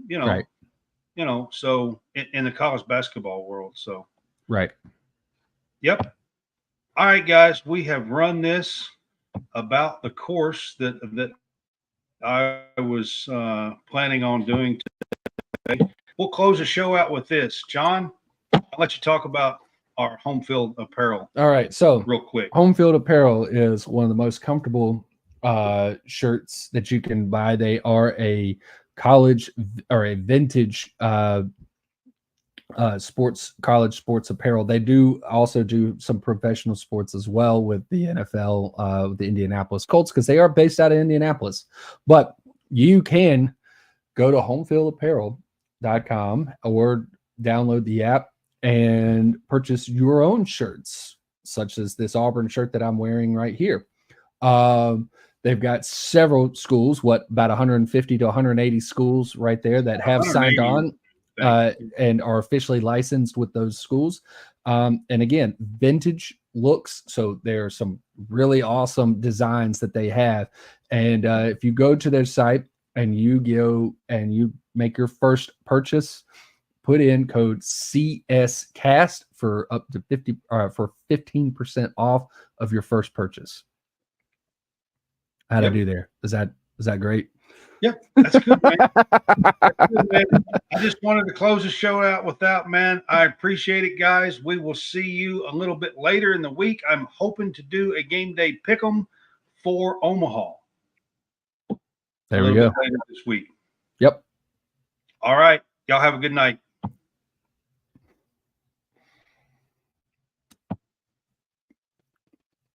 in the college basketball world. So Yep. All right, guys, we have run this about the course that I was planning on doing today. We'll close the show out with this. John, I'll let you talk about our home field apparel. All right, so real quick. Home field apparel is one of the most comfortable shirts that you can buy. They are a college or a vintage college sports apparel. They do also do some professional sports as well with the NFL, with the Indianapolis Colts, because they are based out of Indianapolis. But you can go to homefieldapparel.com or download the app and purchase your own shirts, such as this Auburn shirt that I'm wearing right here. They've got several schools, about 150 to 180 schools right there that have signed on and are officially licensed with those schools. And again, vintage looks. So there are some really awesome designs that they have. And if you go to their site and you go and you make your first purchase, put in code CSCAST for up to 15% off of your first purchase. How'd I do there? Is that great? Yeah, that's good, man. That's good, man. I just wanted to close the show out with that, man. I appreciate it, guys. We will see you a little bit later in the week. I'm hoping to do a game day pick'em for Omaha. There we go. Later this week. Yep. All right. Y'all have a good night.